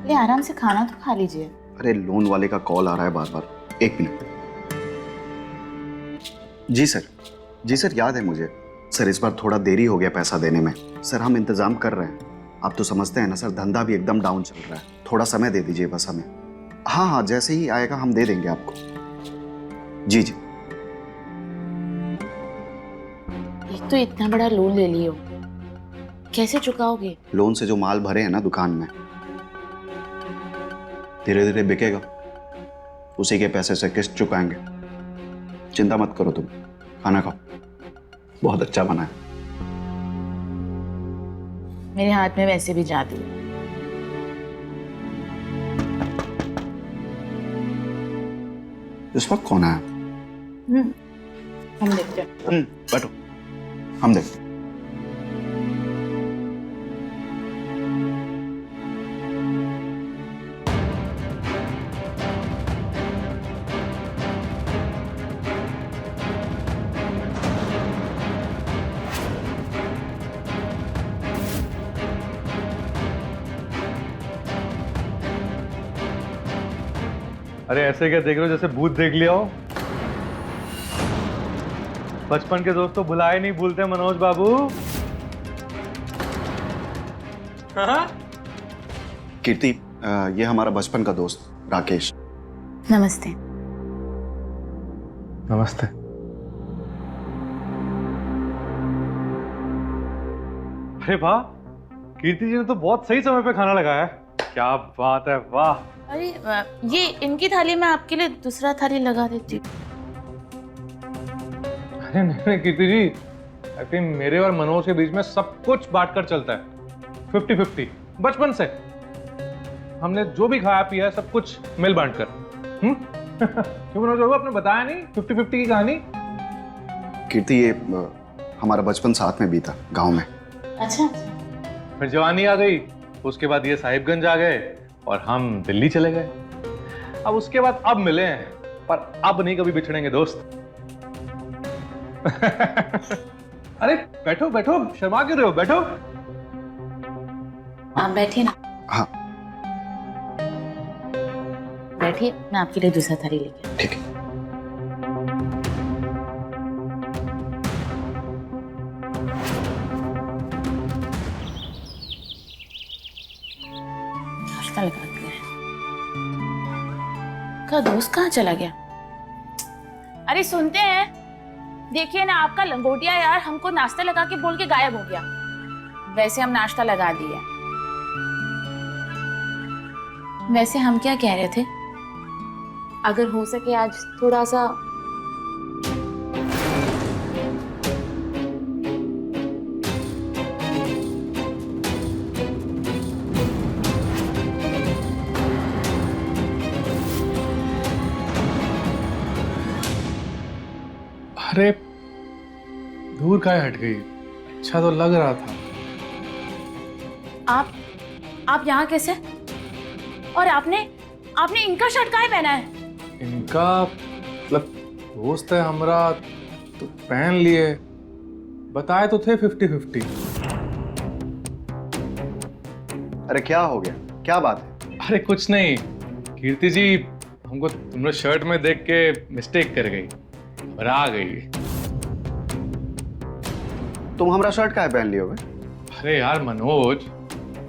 ले आराम से खाना तो खा लीजिए। अरे लोन वाले का कॉल आ रहा है बार बार। एक मिनट। जी सर याद है मुझे। सर इस बार थोड़ा देरी हो गया पैसा देने में। सर हम इंतजाम कर रहे हैं। आप तो समझते हैं ना सर, धंधा भी एकदम डाउन चल रहा है। थोड़ा समय दे दीजिए बस हमें। हाँ जैसे ही आएगा हम दे देंगे आपको। जी। एक तो इतना बड़ा लोन ले लियो, कैसे चुकाओगे? लोन से जो माल भरे हैं ना दुकान में, धीरे धीरे बिकेगा, उसी के पैसे से किस्त चुकाएंगे। चिंता मत करो तुम, खाना खाओ, बहुत अच्छा बना है। मेरे हाथ में वैसे भी जादू है। इस वक्त कौन है? हम देखते हैं। बैठो, हम देखते हैं। अरे ऐसे क्या देख रहे हो, जैसे भूत देख लिया हो। बचपन के दोस्त तो बुलाए नहीं भूलते मनोज बाबू। कीर्ति, ये हमारा बचपन का दोस्त राकेश। नमस्ते। नमस्ते। अरे वाह, कीर्ति जी ने तो बहुत सही समय पे खाना लगाया है। क्या बात है, वाह। अरे ये इनकी थाली में आपके लिए दूसरा थाली लगा देती हूँ। अरे नहीं कीर्ति जी, आई थिंक मेरे और मनोज के बीच में सब कुछ बांट कर चलता है। 50-50 बचपन से हमने जो भी खाया पिया है सब कुछ मिल बांट कर। क्यों मनोज बाबू, आपने बताया नहीं 50-50 की कहानी? कीर्ति, ये हमारा बचपन साथ में बीता गांव में। अच्छा। फिर जवानी आ गई, उसके बाद ये साहिबगंज आ गए और हम दिल्ली चले गए। अब उसके बाद अब मिले हैं, पर अब नहीं कभी बिछड़ेंगे दोस्त। अरे बैठो बैठो, शर्मा क्यों रहे हो, बैठो। आप बैठिए ना। हाँ बैठिए, मैं आपके लिए दूसरा थाली लेके। ठीक है। आपका दोस्त कहाँ चला गया? अरे सुनते हैं, देखिए ना, आपका लंगोटिया यार हमको नाश्ता लगा के बोल के गायब हो गया। वैसे हम नाश्ता लगा दिए। वैसे हम क्या कह रहे थे, अगर हो सके आज थोड़ा सा अरे दूर काहे हट गई? अच्छा तो लग रहा था। आप यहाँ कैसे? और आपने इनका शर्ट काहे पहना है? इनका मतलब दोस्त है हमारा, तो पहन लिए। बताए तो थे 50-50। अरे क्या हो गया, क्या बात है? अरे कुछ नहीं, कीर्ति जी हमको तुम्हारे शर्ट में देख के मिस्टेक कर गई और आ गई। तुम हमारा शर्ट काहे पहन लियो? अरे यार मनोज,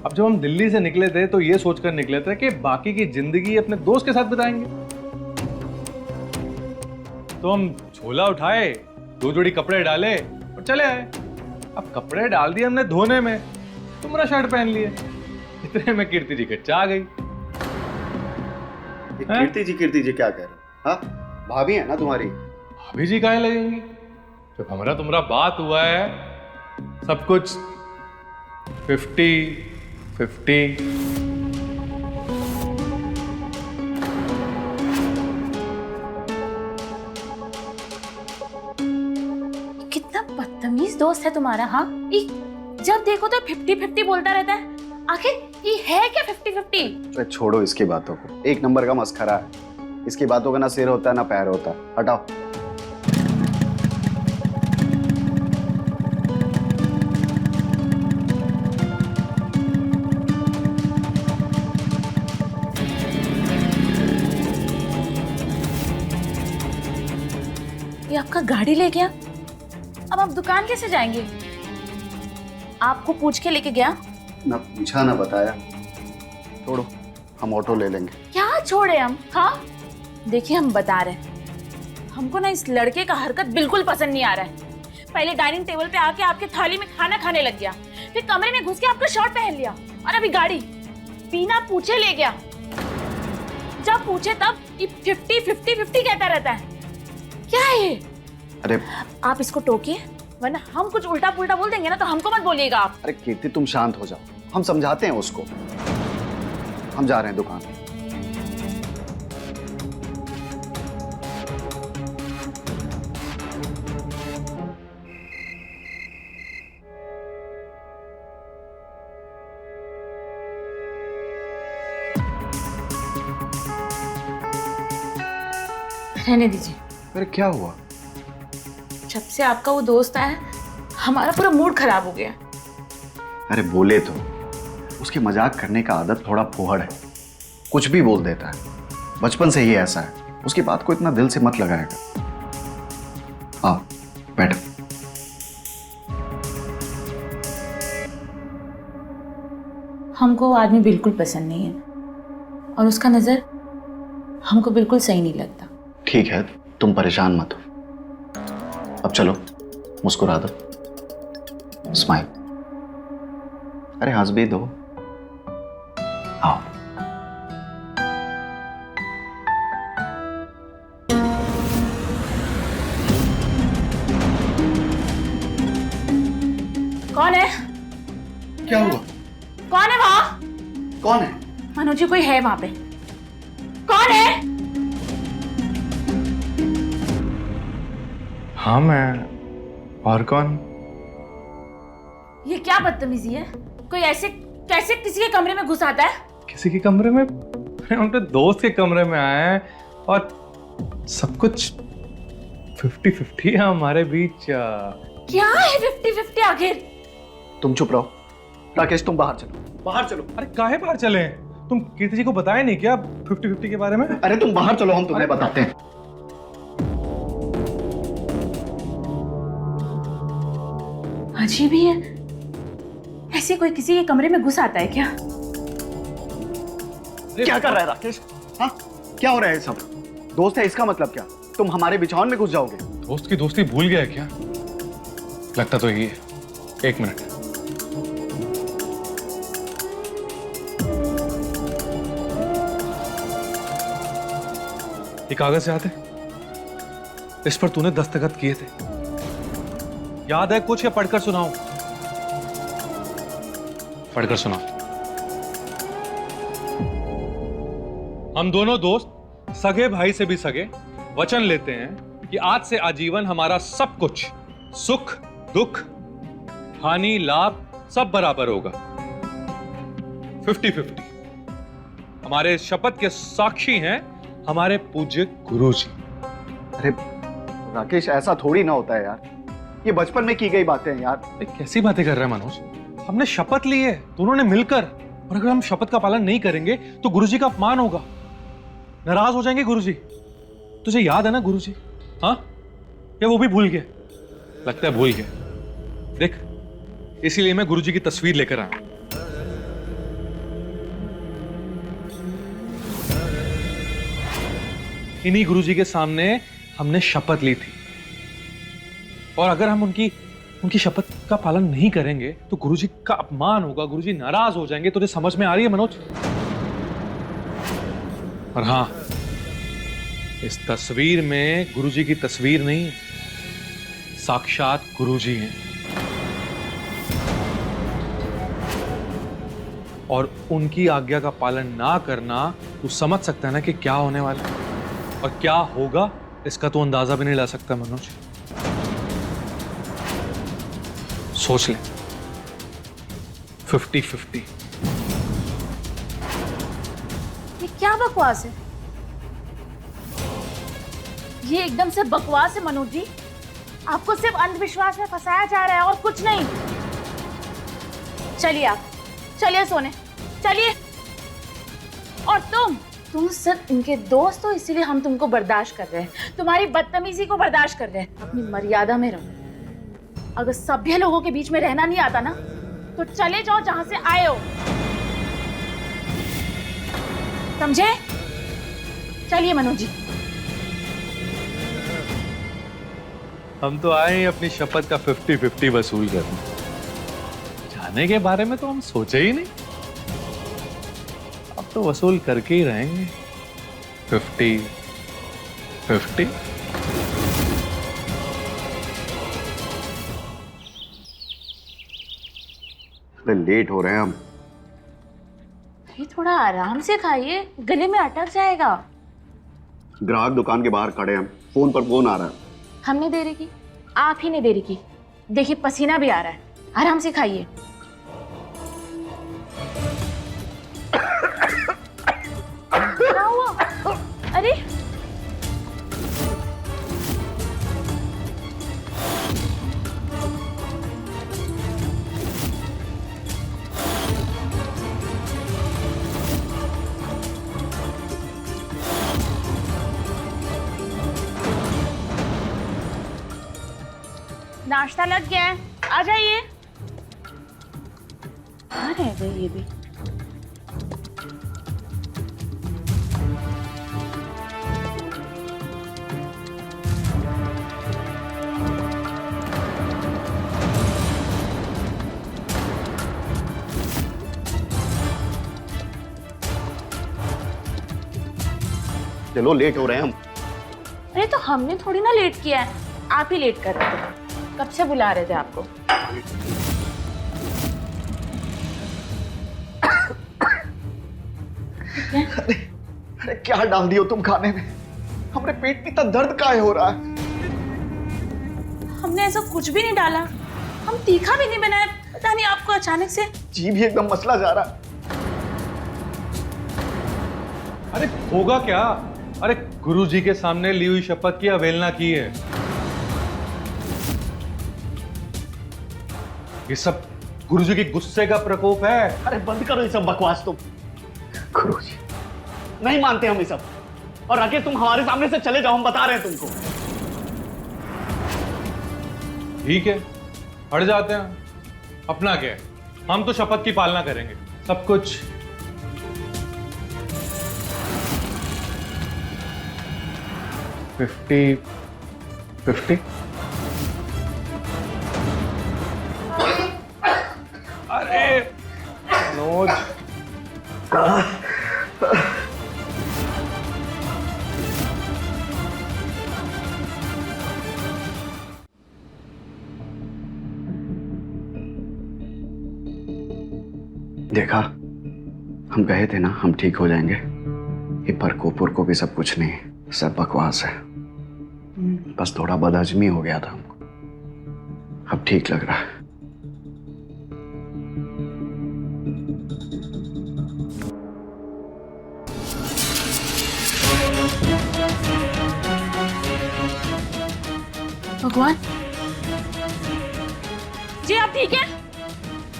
अब जब हम दिल्ली से निकले थे तो ये सोचकर निकले थे कि बाकी की जिंदगी अपने दोस्त के साथ बिताएंगे। तो हम झोला उठाए, 2 जोड़ी कपड़े डाले और चले आए। अब कपड़े डाल दिए हमने धोने में, तुम्हारा शर्ट पहन लिए। इतने में कीर्ति जी कच्चा आ गई। कीर्ति जी क्या कह रहे हो? हाँ, भाभी है ना तुम्हारी? भाभी जी काहे लगेंगी? जब हमारा तुम्हारा बात हुआ है, सब कुछ 50-50। कितना बदतमीज दोस्त है तुम्हारा। हाँ, जब देखो तो 50-50 बोलता रहता है। आखिर ये है क्या 50-50? अरे छोड़ो इसकी बातों को, एक नंबर का मस्खरा है। इसकी बातों का ना सिर होता है ना पैर होता है। हटाओ। ये आपका गाड़ी ले गया, अब आप दुकान कैसे जाएंगे? आपको पूछ के लेके गया? ना पूछा ना बताया। छोड़ो, हम ऑटो ले लेंगे। क्या छोड़े हम? हाँ देखिए, हम बता रहे हैं, हमको ना इस लड़के का हरकत बिल्कुल पसंद नहीं आ रहा है। पहले डाइनिंग टेबल पे आके आपके थाली में खाना खाने लग गया, फिर कमरे में घुस के आपका शर्ट पहन लिया, और अभी गाड़ी बिना पूछे ले गया। जब पूछे तब 50-50 कहता रहता है। क्या है ये? अरे आप इसको टोकिए, वरना हम कुछ उल्टा पुल्टा बोल देंगे ना, तो हमको मत बोलिएगा आप। अरे कीर्ति तुम शांत हो जाओ, हम समझाते हैं उसको। हम जा रहे हैं दुकान। रहने दीजिए। अरे क्या हुआ? जब से आपका वो दोस्त आया, हमारा पूरा मूड खराब हो गया। अरे बोले तो, उसकी मजाक करने का आदत थोड़ा फुहड़ है, कुछ भी बोल देता है। बचपन से ही ऐसा है, उसकी बात को इतना दिल से मत लगाएगा। आओ बैठो। हमको वो आदमी बिल्कुल पसंद नहीं है, और उसका नजर हमको बिल्कुल सही नहीं लगता। ठीक है, तुम परेशान मत हो। अब चलो, मुस्कुरा दो, स्माइल। अरे हंस भी दो। आओ। कौन है? क्या हुआ? कौन है वहाँ? कौन है? मनोज जी, कोई है वहाँ पे? कौन है? हाँ मैं। और कौन? ये क्या बदतमीजी है? कोई ऐसे कैसे किसी के कमरे में घुस आता है? किसी के कमरे में? हम तो दोस्त के कमरे में आए हैं और सब कुछ 50-50 है हमारे बीच। क्या है 50-50 आखिर? तुम चुप रहो। राकेश तुम बाहर चलो, बाहर चलो। अरे काहे बाहर चले? तुम कीर्ति जी को बताया नहीं क्या 50-50 के बारे में? अरे तुम बाहर चलो, हम तुम्हें बताते हैं। अजीब ही है, ऐसे कोई किसी के कमरे में घुस आता है क्या? क्या कर रहा है राकेश? हाँ? क्या हो रहा है सब? दोस्त है इसका मतलब क्या? तुम हमारे बिछावन में घुस जाओगे? दोस्त की दोस्ती भूल गया है क्या? लगता तो यही है। एक मिनट। ये कागज याद है? इस पर तूने दस्तखत किए थे। याद है कुछ या पढ़कर सुनाऊं? पढ़कर सुनाओ। हम दोनों दोस्त सगे भाई से भी सगे वचन लेते हैं कि आज से आजीवन हमारा सब कुछ, सुख दुख हानि लाभ सब बराबर होगा, 50-50। हमारे शपथ के साक्षी हैं हमारे पूज्य गुरुजी। अरे राकेश, ऐसा थोड़ी ना होता है यार, ये बचपन में की गई बातें हैं यार। कैसी बातें कर रहे हैं मनोज? हमने शपथ ली है दोनों ने मिलकर, और अगर हम शपथ का पालन नहीं करेंगे तो गुरुजी का अपमान होगा, नाराज हो जाएंगे गुरुजी। तुझे याद है ना गुरुजी? हाँ, या वो भी भूल गए? लगता है भूल गए। देख, इसीलिए मैं गुरुजी की तस्वीर लेकर आया। इन्हीं गुरुजी के सामने हमने शपथ ली थी, और अगर हम उनकी शपथ का पालन नहीं करेंगे तो गुरुजी का अपमान होगा, गुरुजी नाराज हो जाएंगे। तुझे समझ में आ रही है मनोज? और हाँ, इस तस्वीर में गुरुजी की तस्वीर नहीं है, साक्षात गुरुजी हैं, और उनकी आज्ञा का पालन ना करना, तू समझ सकता है ना कि क्या होने वाला है और क्या होगा, इसका तो अंदाजा भी नहीं ला सकता मनोज। सोच ले, 50-50। ये क्या बकवास है? ये एकदम से बकवास है मनोज जी। आपको सिर्फ अंधविश्वास में फंसाया जा रहा है और कुछ नहीं। चलिए आप, चलिए सोने, चलिए। और तुम सिर्फ इनके दोस्त हो, इसीलिए हम तुमको बर्दाश्त कर रहे हैं, तुम्हारी बदतमीजी को बर्दाश्त कर रहे हैं। अपनी मर्यादा में रहो। अगर सभ्य लोगों के बीच में रहना नहीं आता ना, तो चले जाओ जहां से आए हो, समझे? चलिए मनोज जी। हम तो आए हैं अपनी शपथ का 50-50 वसूल करने। जाने के बारे में तो हम सोचे ही नहीं, अब तो वसूल करके ही रहेंगे 50-50। लेट हो रहे हैं हम। ये थोड़ा आराम से खाइए, गले में अटक जाएगा। ग्राहक दुकान के बाहर खड़े हैं, फोन पर फोन आ रहा है। हमने देरी की, आप ही ने देरी की। देखिए पसीना भी आ रहा है, आराम से खाइए। क्या हुआ? अरे नाश्ता लग गया है, आ जाइए। कहाँ रह गए ये भी? चलो, लेट हो रहे हैं हम। अरे तो हमने थोड़ी ना लेट किया है, आप ही लेट कर रहे थे। कब से बुला रहे थे आपको। अरे क्या डाल दियो तुम खाने में? हमारे पेट में इतना दर्द काहे हो रहा है? हमने ऐसा कुछ भी नहीं डाला, हम तीखा भी नहीं बनाया। पता नहीं आपको अचानक से जीभ ही एकदम मसला जा रहा है। अरे होगा क्या? अरे गुरुजी के सामने ली हुई शपथ की अवहेलना की है। ये सब गुरुजी के गुस्से का प्रकोप है। अरे बंद करो ये सब बकवास तुम। गुरुजी, नहीं मानते हम ये सब। और राकेश, तुम हमारे सामने से चले जाओ, हम बता रहे हैं तुमको। ठीक है, हट जाते हैं। अपना क्या है, हम तो शपथ की पालना करेंगे, सब कुछ। 50-50 अरे मनोज देखा, हम कहे थे ना हम ठीक हो जाएंगे। ये परकोपुर को भी सब कुछ नहीं, सब बकवास है। बस थोड़ा बदहजमी हो गया था हमको, अब ठीक लग रहा है। भगवान जी, आप ठीक है?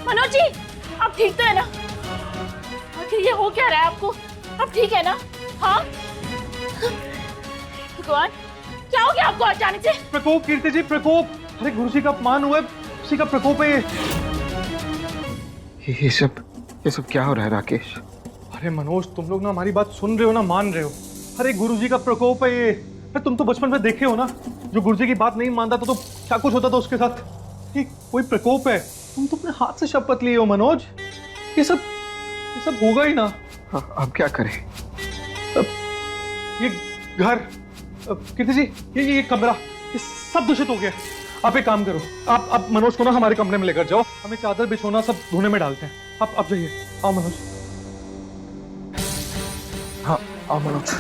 मनोज जी, आप ठीक तो है ना? आखिर ये हो क्या रहा है आपको? आप ठीक है ना? हाँ? भगवान, क्या हो गया आपको अचानक से? प्रकोप कीर्ति जी, प्रकोप। अरे गुरु जी का अपमान हुआ है, उसी का प्रकोप है ये सब क्या हो रहा है राकेश? अरे मनोज, तुम लोग ना हमारी बात सुन रहे हो ना मान रहे हो? अरे गुरु जी का प्रकोप है ये। अरे तुम तो बचपन में देखे हो ना, जो गुरु जी की बात नहीं मानता था तो क्या कुछ होता था उसके साथ। ये कोई प्रकोप है, तुम तो अपने हाथ से शपथ लिए हो मनोज। ये सब होगा ही ना। अब क्या करें? ये घर, कीर्ति जी, ये कमरा, ये सब दूषित हो गया। आप एक काम करो, आप मनोज को ना हमारे कमरे में लेकर जाओ, हमें चादर बिछोना सब धोने में डालते हैं। आप जाइए, आओ मनोज। हाँ आओ मनोज,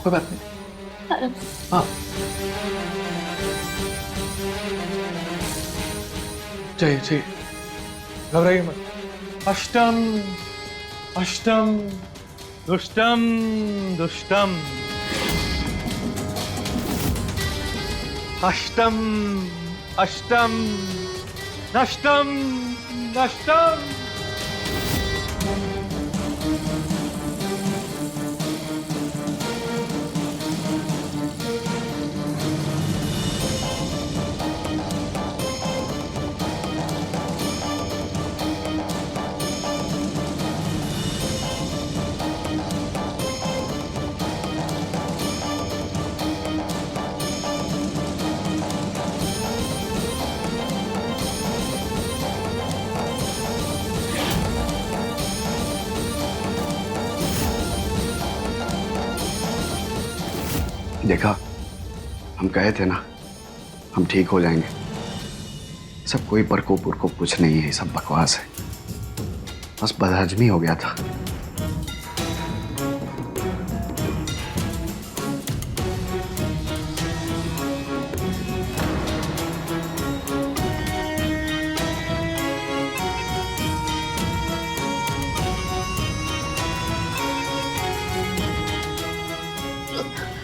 कोई बात नहीं। हाँ जाइए, घबराइए मत। अष्टम अष्टम दुष्टम दुष्टम, अष्टम अष्टम नष्टम नष्टम। देखा, हम कहे थे ना हम ठीक हो जाएंगे। सब कोई परकोपुर को कुछ नहीं है, सब बकवास है। बस बदहजमी हो गया था।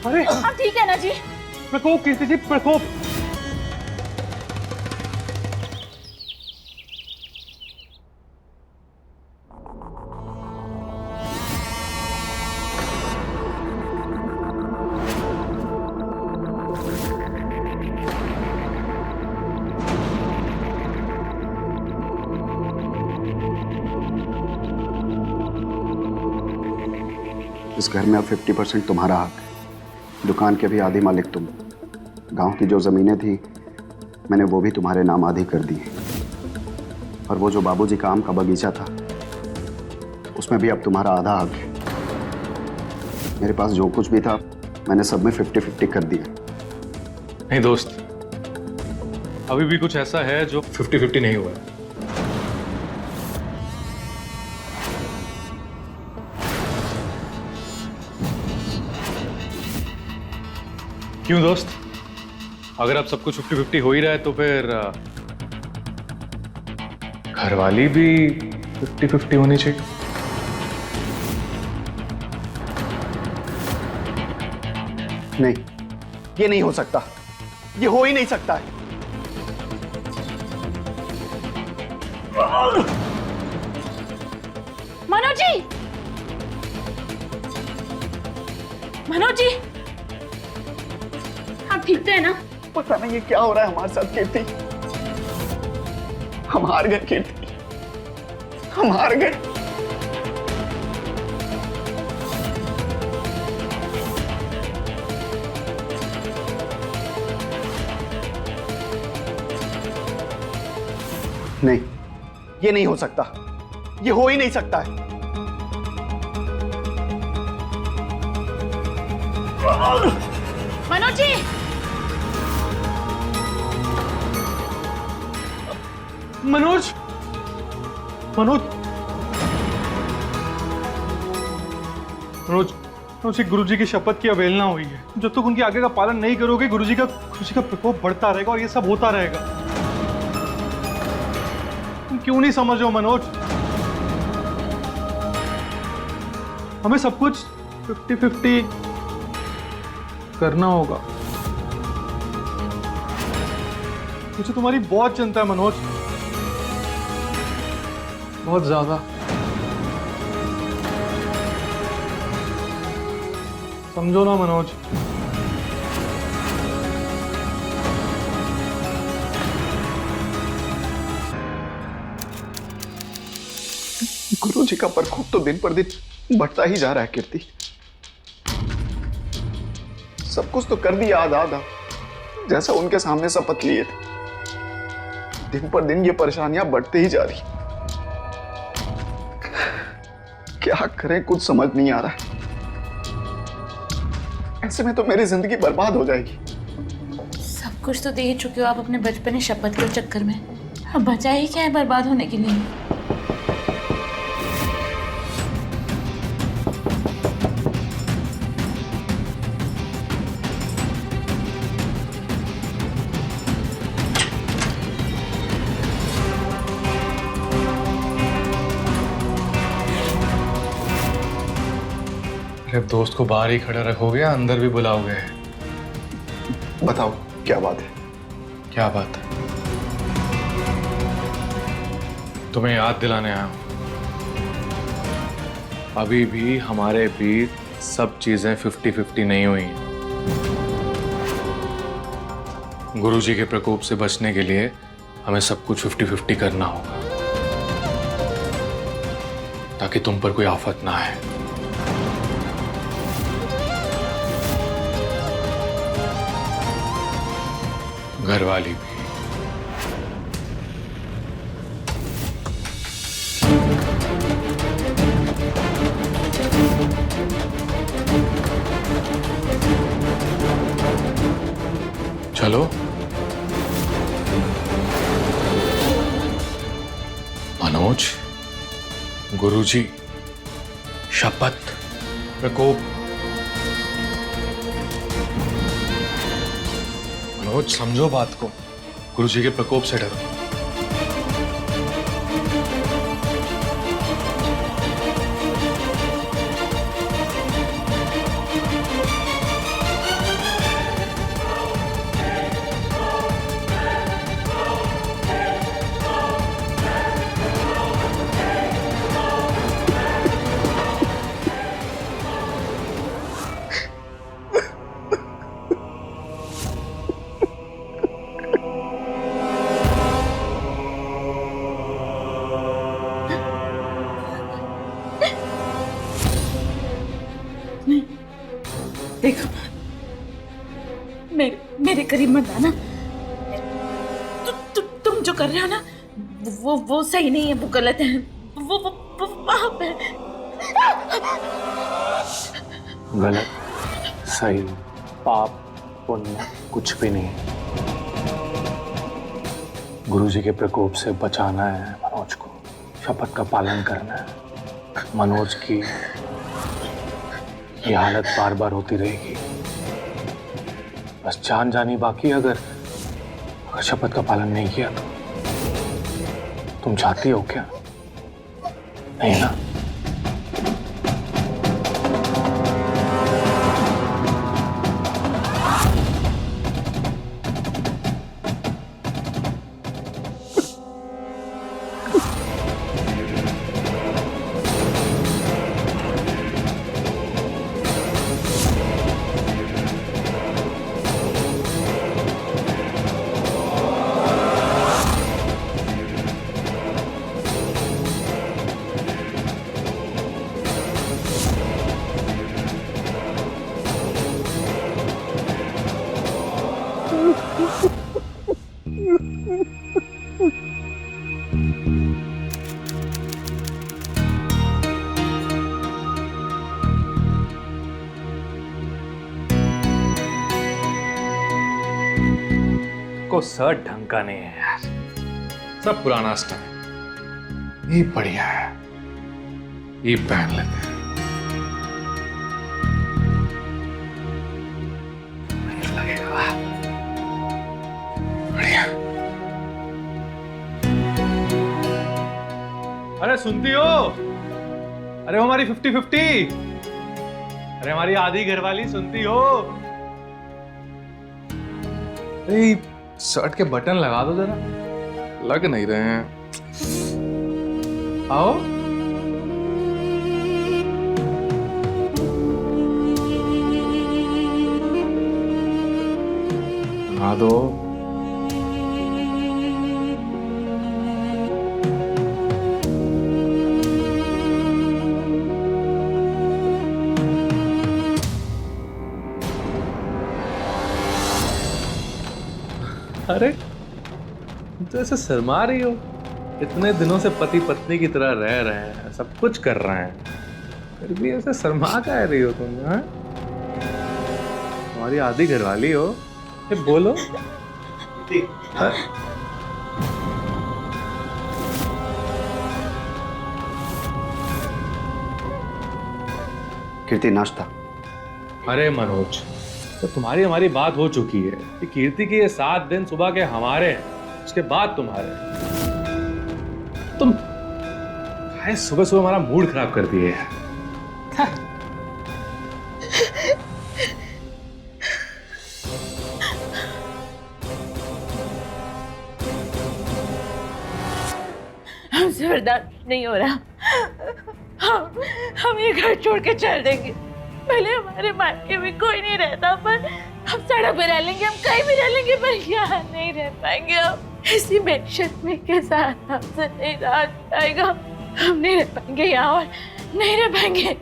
अरे आप ठीक है ना जी? प्रकोप कीर्ति जी, प्रकोप। इस घर में अब 50% तुम्हारा हक है। दुकान के भी आधी मालिक तुम। गांव की जो जमीनें थी मैंने वो भी तुम्हारे नाम आधी कर दी। और वो जो बाबूजी का आम का बगीचा था उसमें भी अब तुम्हारा आधा हक है। मेरे पास जो कुछ भी था मैंने सब में 50-50 कर दिया। नहीं दोस्त, अभी भी कुछ ऐसा है जो 50-50 नहीं हुआ है। क्यों दोस्त? अगर आप सब कुछ 50-50 हो ही रहा है तो फिर घरवाली भी 50-50 होनी चाहिए। नहीं, ये नहीं हो सकता, ये हो ही नहीं सकता है। मनोज जी, मनोज जी, आप ठीक तो है ना? पता नहीं ये क्या हो रहा है हमारे साथ कीर्ति। हम हार गए कीर्ति, हम हार गए। नहीं, ये नहीं हो सकता, ये हो ही नहीं सकता है। मनोज जी, मनोज, मनोज, मनोज, मनोज, गुरुजी की शपथ की अवहेलना हुई है। जब तक उनकी आज्ञा का पालन नहीं करोगे, गुरुजी का प्रकोप बढ़ता रहेगा और ये सब होता रहेगा। तुम क्यों नहीं समझ रहे हो मनोज? हमें सब कुछ 50-50 करना होगा। मुझे तुम्हारी बहुत चिंता है मनोज, बहुत ज्यादा। समझो ना मनोज। गुरुजी का प्रकोप तो दिन पर दिन बढ़ता ही जा रहा है कीर्ति। सब कुछ तो कर दिया आधा, जैसा उनके सामने शपथ लिए थे। दिन पर दिन ये परेशानियां बढ़ते ही जा रही। क्या करें, कुछ समझ नहीं आ रहा है। ऐसे में तो मेरी जिंदगी बर्बाद हो जाएगी। सब कुछ तो दे ही चुके हो आप अपने बचपने शपथ के चक्कर में। अब बचा ही क्या है बर्बाद होने के लिए? अरे दोस्त को बाहर ही खड़ा रखोगे या अंदर भी बुलाओगे? बताओ क्या बात है? क्या बात है? तुम्हें याद दिलाने आया हूं, अभी भी हमारे बीच सब चीजें 50-50 नहीं हुई हैं। गुरुजी के प्रकोप से बचने के लिए हमें सब कुछ 50-50 करना होगा, ताकि तुम पर कोई आफत ना आए। घर वाली भी। चलो मनोज, गुरुजी, शपथ, प्रकोप। मनोज समझो बात को, गुरुजी के प्रकोप से डरो। देखो, मेरे करीब मत आना। तुम जो कर रहे हो ना, वो सही नहीं है, वो गलत है, वो पाप है। गलत, सही, पाप, पुण्य कुछ भी नहीं। गुरुजी के प्रकोप से बचाना है मनोज को, शपथ का पालन करना है। मनोज की ये हालत बार बार होती रहेगी, बस जान जानी बाकी। अगर शपथ का पालन नहीं किया तो तुम चाहती हो क्या? नहीं ना? को शर्ट ढंग का नहीं है यार, सब पुराना स्टाइल। ये बढ़िया है, ये पहन लेते हैं। बढ़िया लगेगा, बढ़िया। अरे सुनती हो? अरे हमारी 50-50, अरे हमारी आधी घरवाली सुनती हो? अरे शर्ट के बटन लगा दो जरा, लग नहीं रहे हैं। आओ। लगा दो। अरे तुम तो ऐसे शर्मा रही हो, इतने दिनों से पति पत्नी की तरह रह रहे हैं, सब कुछ कर रहे हैं, फिर भी ऐसे शर्मा कह रही हो तुम? हैं? तुम्हारी आधी घरवाली हो, ये बोलो। कीर्ति नाश्ता। अरे मनोज, तो तुम्हारी हमारी बात हो चुकी है कि कीर्ति के ये 7 दिन सुबह के हमारे हैं, उसके बाद तुम्हारे। तुम सुबह सुबह हमारा मूड खराब कर दिए यार। हमसे बर्दाश्त नहीं हो रहा। हम ये घर छोड़ के चल देंगे। पहले हमारे मायके में कोई नहीं रहता, पर हम सड़क पे रह लेंगे, हम कहीं भी रह लेंगे, पर यहाँ नहीं रह पाएंगे। हम इसी बेशर्मी के साथ हमसे नहीं रहा जाएगा। हम नहीं रह पाएंगे यहाँ, और नहीं रह पाएंगे।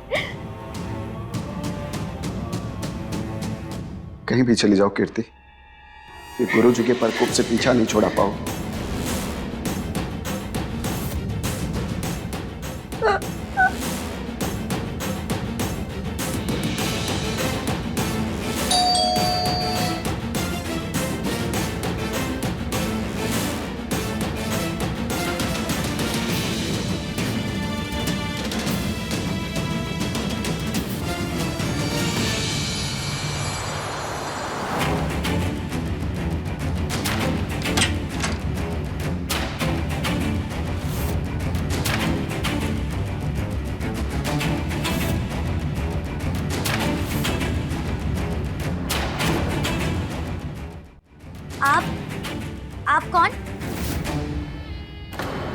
कहीं भी चली जाओ कीर्ति, ये गुरु जी के प्रकोप से पीछा नहीं छोड़ा पाओ। आप कौन?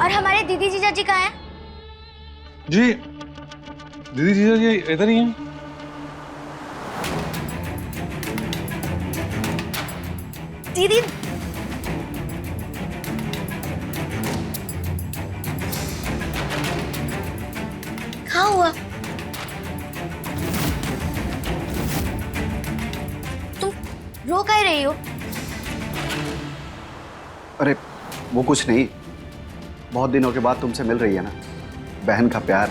और हमारे दीदी जीजा जी कहाँ हैं? जी, दीदी जीजा जी इधर ही हैं। दीदी कहाँ हुआ? तुम रो कह रही हो? अरे वो कुछ नहीं, बहुत दिनों के बाद तुमसे मिल रही है ना, बहन का प्यार।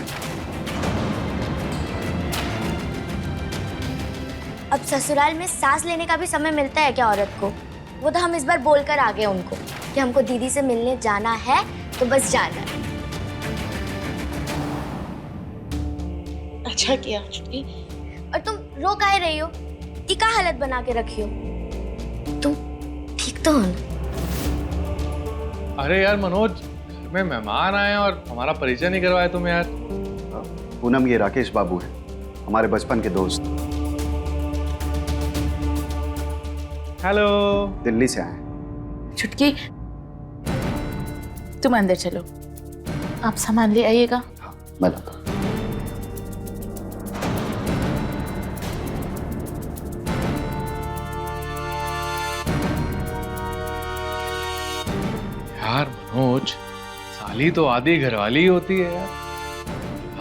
अब ससुराल में सांस लेने का भी समय मिलता है क्या औरत को? वो तो हम इस बार बोलकर आ गए उनको कि हमको दीदी से मिलने जाना है, तो बस जाना है। अच्छा किया छुट्टी। और तुम रो काहे रही हो? कि क्या हालत बना के रखी हो? तुम ठीक तो हो ना? अरे यार मनोज, में मेहमान आए और हमारा परिचय नहीं करवाया तुम यार। पूनम, ये राकेश बाबू है, हमारे बचपन के दोस्त। हेलो। दिल्ली से आए। छुटकी, तुम अंदर चलो, आप सामान ले आइएगा। हाँ, मैं लाता हूं। यार मनोज, साली तो आधी घरवाली होती है यार,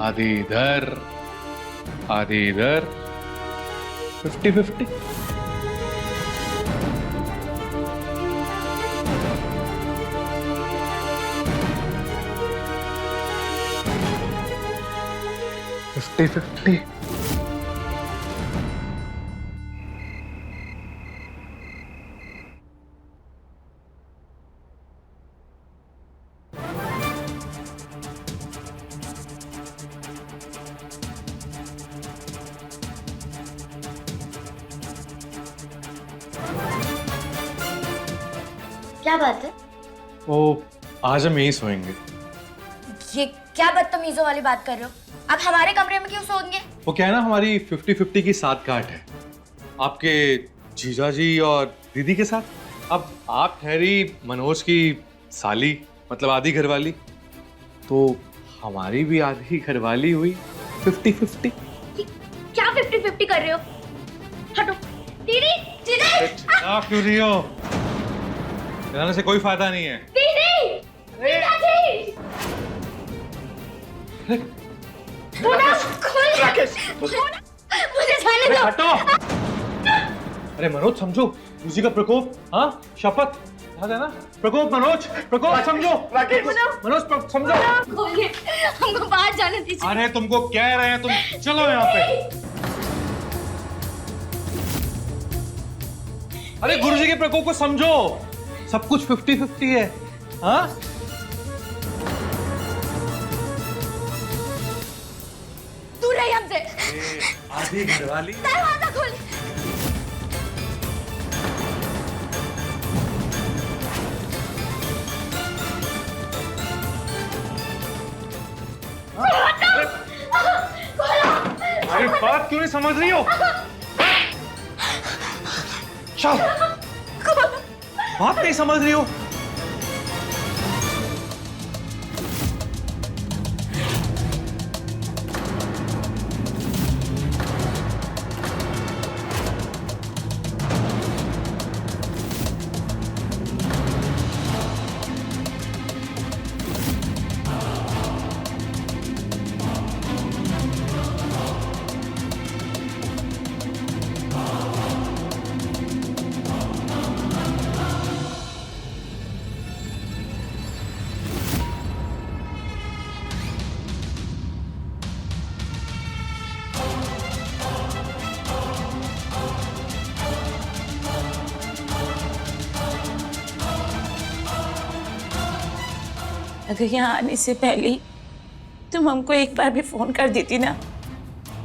आधी इधर आधी इधर, 50-50। क्या बात है? वो आज हम यहीं सोएंगे। ये क्या बदतमीजों वाली बात कर रहे हो? आप हमारे कमरे में क्यों सोएंगे? वो क्या है ना, हमारी 50-50 की साठगांठ है आपके जीजाजी और दीदी के साथ। अब आप ठहरी मनोज की साली, मतलब आधी घरवाली, तो हमारी भी आधी घरवाली हुई 50-50। क्या 50-50 कर रहे हो? हटो। दीदी, दीदी, क्यों रही हो? जाने से कोई फायदा नहीं है। दीदी, दीदी, मुझे जाने दो। हटो। अरे मनोज समझो, उसी का प्रकोप। हाँ, शपथ याद है ना? प्रकोप मनोज, प्रकोप समझो। मनोज समझो। खोलिए, हमको बाहर जाने दीजिए। अरे तुमको कह रहे हैं, तुम चलो यहाँ पे। अरे गुरुजी के प्रकोप को समझो, सब कुछ 50-50 है। हाँ, दूर रहिए हमसे। आधी घरवाली। दरवाजा खोल। अरे बात क्यों नहीं समझ रही हो? चल, बात नहीं समझ रही हो? अगर यहाँ आने से पहले तुम हमको एक बार भी फोन कर देती ना,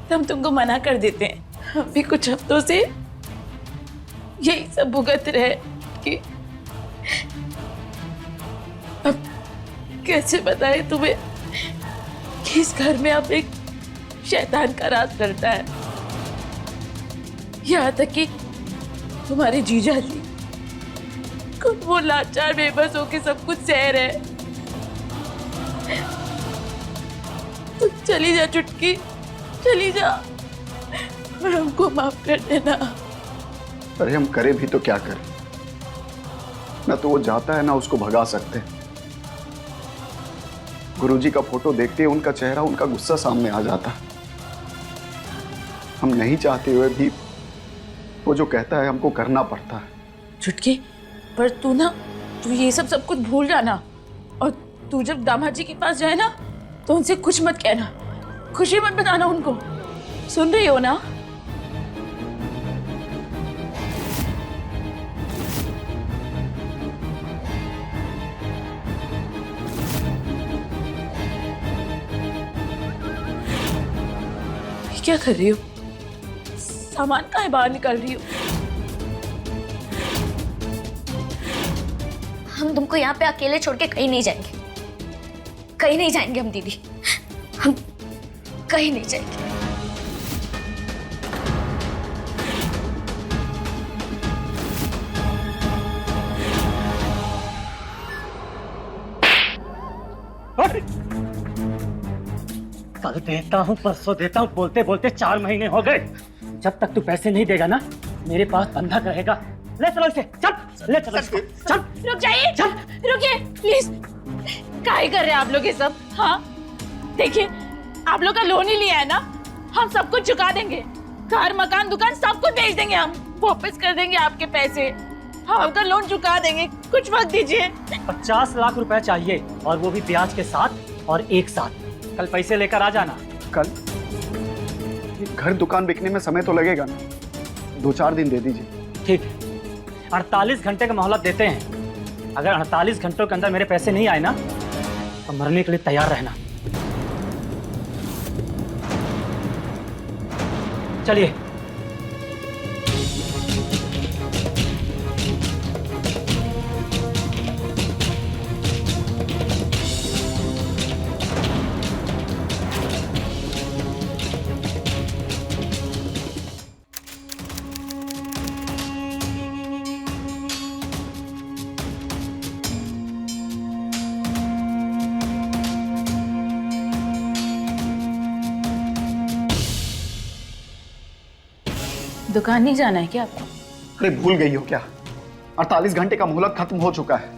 तो हम तुमको मना कर देते हैं। अभी कुछ हफ्तों से यही सब भुगत रहे कि अब कैसे बताए तुम्हें कि इस घर में अब एक शैतान का राज करता है। यहाँ तक कि तुम्हारे जीजा जी खुद वो लाचार बेबस होके सब कुछ सह रहे हैं। तू चली जा चुटकी, चली जा और हमको माफ कर देना। अरे हम करें भी तो क्या करें? ना तो वो जाता है, ना उसको भगा सकते। गुरुजी का फोटो देखते ही उनका चेहरा, उनका गुस्सा सामने आ जाता। हम नहीं चाहते हुए भी वो जो कहता है हमको करना पड़ता है। चुटकी, पर तू ये सब कुछ भूल जाना, और तू जब दामाद जी के पास जाए ना तो उनसे कुछ मत कहना, खुशी मत बताना उनको। सुन रही हो ना? ये क्या कर रही हो? सामान काहे बाहर निकाल रही हो? हम तुमको यहाँ पे अकेले छोड़ के कहीं नहीं जाएंगे, कहीं नहीं जाएंगे हम दीदी, हम कहीं नहीं जाएंगे। कल देता हूँ, परसों देता हूँ, बोलते बोलते 4 महीने हो गए। जब तक तू पैसे नहीं देगा ना, मेरे पास बंधक रहेगा। ले चलो इसे, चल ले चलो इसको, चल। रुक जाइए, चल रुकिए प्लीज। काहे कर रहे हैं आप लोग ये सब? हाँ देखिए, आप लोग का लोन ही लिया है ना, हम सब कुछ चुका देंगे। घर, मकान, दुकान सब कुछ बेच देंगे, हम वापस कर देंगे आपके पैसे। हम आपका लोन चुका देंगे, कुछ वक्त दीजिए। 50 लाख रुपए चाहिए, और वो भी ब्याज के साथ और एक साथ। कल पैसे लेकर आ जाना। कल? घर दुकान बिकने में समय तो लगेगा ना, 2-4 दिन दे दीजिए। ठीक है, 48 घंटे का मोहलत देते हैं। अगर 48 घंटों के अंदर मेरे पैसे नहीं आए ना, तो मरने के लिए तैयार रहना। चलिए। दुकान नहीं जाना है क्या आपको? अरे भूल गई हो क्या? 48 घंटे का मोहलत खत्म हो चुका है।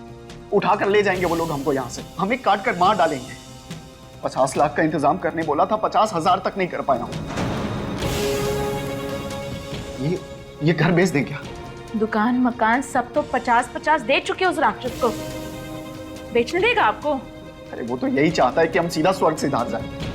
उठाकर ले जाएंगे वो लोग हमको यहाँ से, हमें काट कर मार डालेंगे। 50 लाख का इंतजाम करने बोला था, 50,000 तक नहीं कर पाया हूँ। ये घर बेच दें क्या? दुकान मकान सब तो 50-50 दे चुके उस राक्षस को, बेचने देगा आपको? अरे वो तो यही चाहता है कि हम सीधा स्वर्ग से धार जाएं।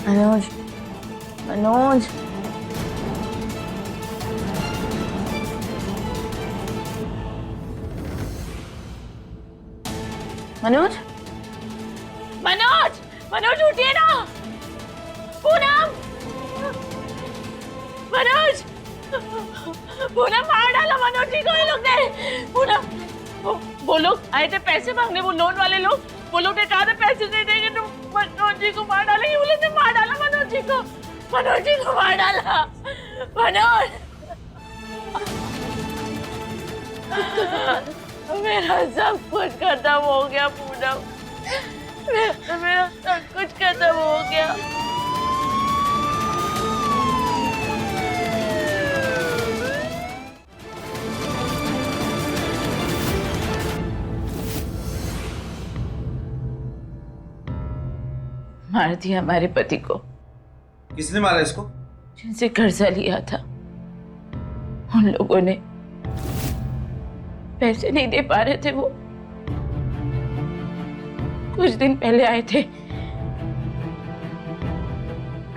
मनोज, मनोज, मनोज, मनोज, मनोज उठिए ना। पूनम, मनोज, पूनम मार डाला मनोज जी को ये लोग ने। पूनम, वो लोग आए थे पैसे मांगने, वो लोन वाले लोग, वो लोग ने कहा था पैसे नहीं देंगे तो मनोज जी को मार डालेंगे। वो लोग ने मार डाला मनोज जी को, मनोज जी को मार डाला। मनोज, मेरा सब कुछ खत्म हो गया पूनम, मेरा सब कुछ खत्म हो गया। मार दिया हमारे पति को। किसने मारा इसको? जिनसे कर्जा लिया था उन लोगों ने, पैसे नहीं दे पा रहे थे वो। कुछ दिन पहले आए थे,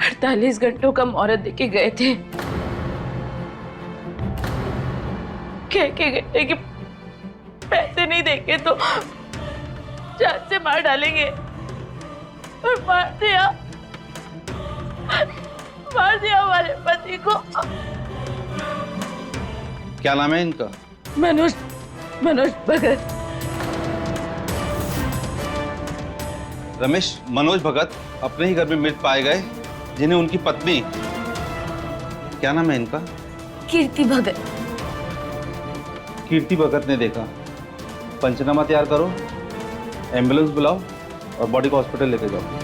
48 घंटों का मुहूर्त देके गए थे, कह के गए कि पैसे नहीं देंगे तो जान से मार डालेंगे, और मार दिया हमारे पति को। क्या नाम है इनका? मनोज भगत। रमेश, मनोज भगत अपने ही घर में मृत पाए गए, जिन्हें उनकी पत्नी, क्या नाम है इनका? कीर्ति भगत। कीर्ति भगत ने देखा। पंचनामा तैयार करो, एम्बुलेंस बुलाओ और बॉडी को हॉस्पिटल लेके जाओ।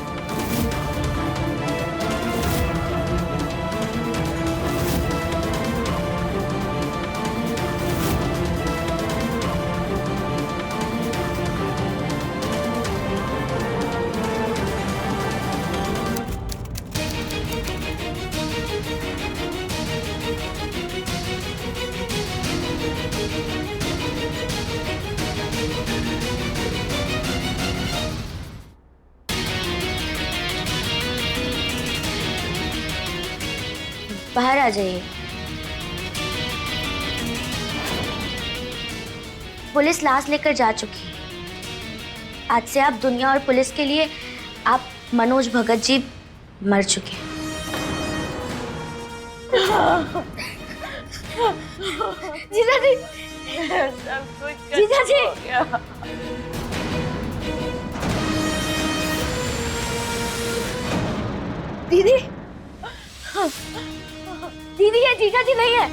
बाहर आ जाइए। पुलिस लाश लेकर जा चुकी है। आज से आप दुनिया और पुलिस के लिए, आप मनोज भगत जी मर चुके हैं। जीजा जी, जीजा जी, दीदी, दीदी ये जीजा जी नहीं है।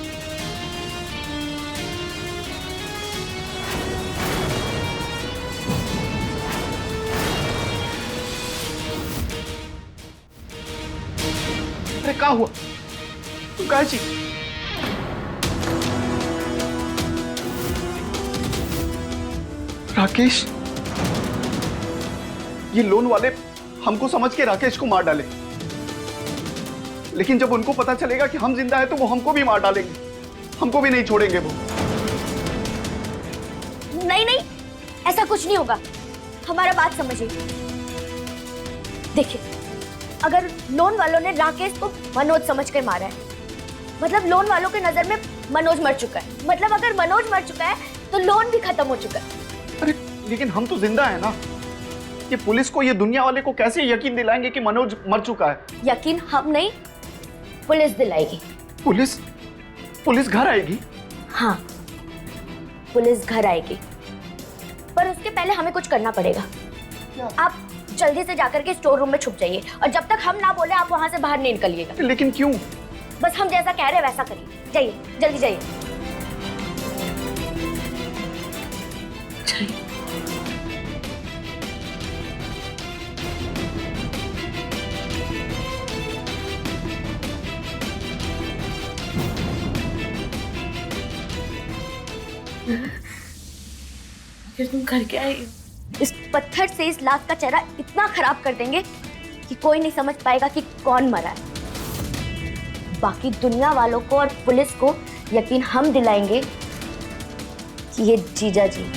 अरे क्या हुआ? तुम कहा छी? राकेश, ये लोन वाले हमको समझ के राकेश को मार डाले, लेकिन जब उनको पता चलेगा कि हम जिंदा हैं तो वो हमको भी मार डालेंगे, हमको भी नहीं छोड़ेंगे वो। नहीं नहीं, ऐसा कुछ नहीं होगा, हमारा बात समझिए। देखिए, अगर लोन वालों ने राकेश को मनोज समझकर मारा है, मतलब लोन वालों के नजर में मनोज मर चुका है। मतलब अगर मनोज मर चुका है तो लोन भी खत्म हो चुका है। अरे लेकिन हम तो जिंदा है ना। ये पुलिस को, ये दुनिया वाले को कैसे यकीन दिलाएंगे कि मनोज मर चुका है? यकीन हम नहीं, पुलिस दिलाएगी। पुलिस घर आएगी? हाँ, पुलिस घर आएगी, पर उसके पहले हमें कुछ करना पड़ेगा। आप जल्दी से जाकर के स्टोर रूम में छुप जाइए, और जब तक हम ना बोले आप वहां से बाहर नहीं निकलिएगा। लेकिन क्यों? बस हम जैसा कह रहे हैं वैसा करिए। जाइए, जल्दी जाइए। फिर तुम करके आई? इस पत्थर से इस लाश का चेहरा इतना खराब कर देंगे कि कोई नहीं समझ पाएगा कि कौन मरा है। बाकी दुनिया वालों को और पुलिस को यकीन हम दिलाएंगे कि ये जीजा जी।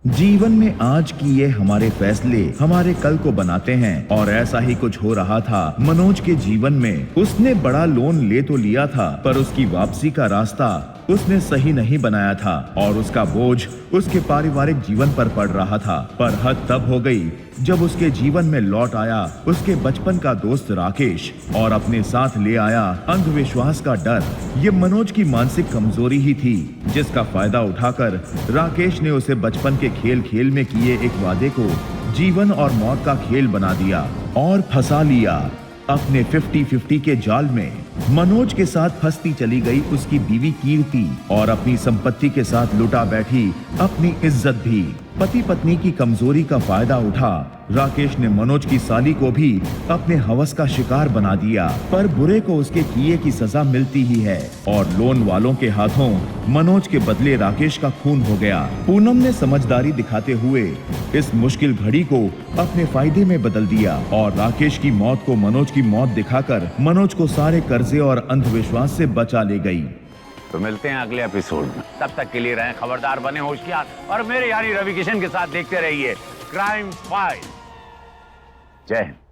जीवन में आज किए हमारे फैसले हमारे कल को बनाते हैं, और ऐसा ही कुछ हो रहा था मनोज के जीवन में। उसने बड़ा लोन ले तो लिया था, पर उसकी वापसी का रास्ता उसने सही नहीं बनाया था, और उसका बोझ उसके पारिवारिक जीवन पर पड़ रहा था। पर हद तब हो गई जब उसके जीवन में लौट आया उसके बचपन का दोस्त राकेश, और अपने साथ ले आया अंधविश्वास का डर। ये मनोज की मानसिक कमजोरी ही थी, जिसका फायदा उठाकर राकेश ने उसे बचपन के खेल खेल में किए एक वादे को जीवन और मौत का खेल बना दिया और फंसा लिया अपने 50-50 के जाल में। मनोज के साथ फंसती चली गई उसकी बीवी कीर्ति, और अपनी संपत्ति के साथ लुटा बैठी अपनी इज्जत भी। पति पत्नी की कमजोरी का फायदा उठा राकेश ने मनोज की साली को भी अपने हवस का शिकार बना दिया। पर बुरे को उसके किए की सजा मिलती ही है, और लोन वालों के हाथों मनोज के बदले राकेश का खून हो गया। पूनम ने समझदारी दिखाते हुए इस मुश्किल घड़ी को अपने फायदे में बदल दिया, और राकेश की मौत को मनोज की मौत दिखाकर मनोज को सारे कर्जे और अंधविश्वास से बचा ले गई। तो मिलते हैं अगले एपिसोड में, तब तक के लिए रहें खबरदार, बने होशियार, और मेरे यानी रवि किशन के साथ देखते रहिए क्राइम फाइल। जय हिंद।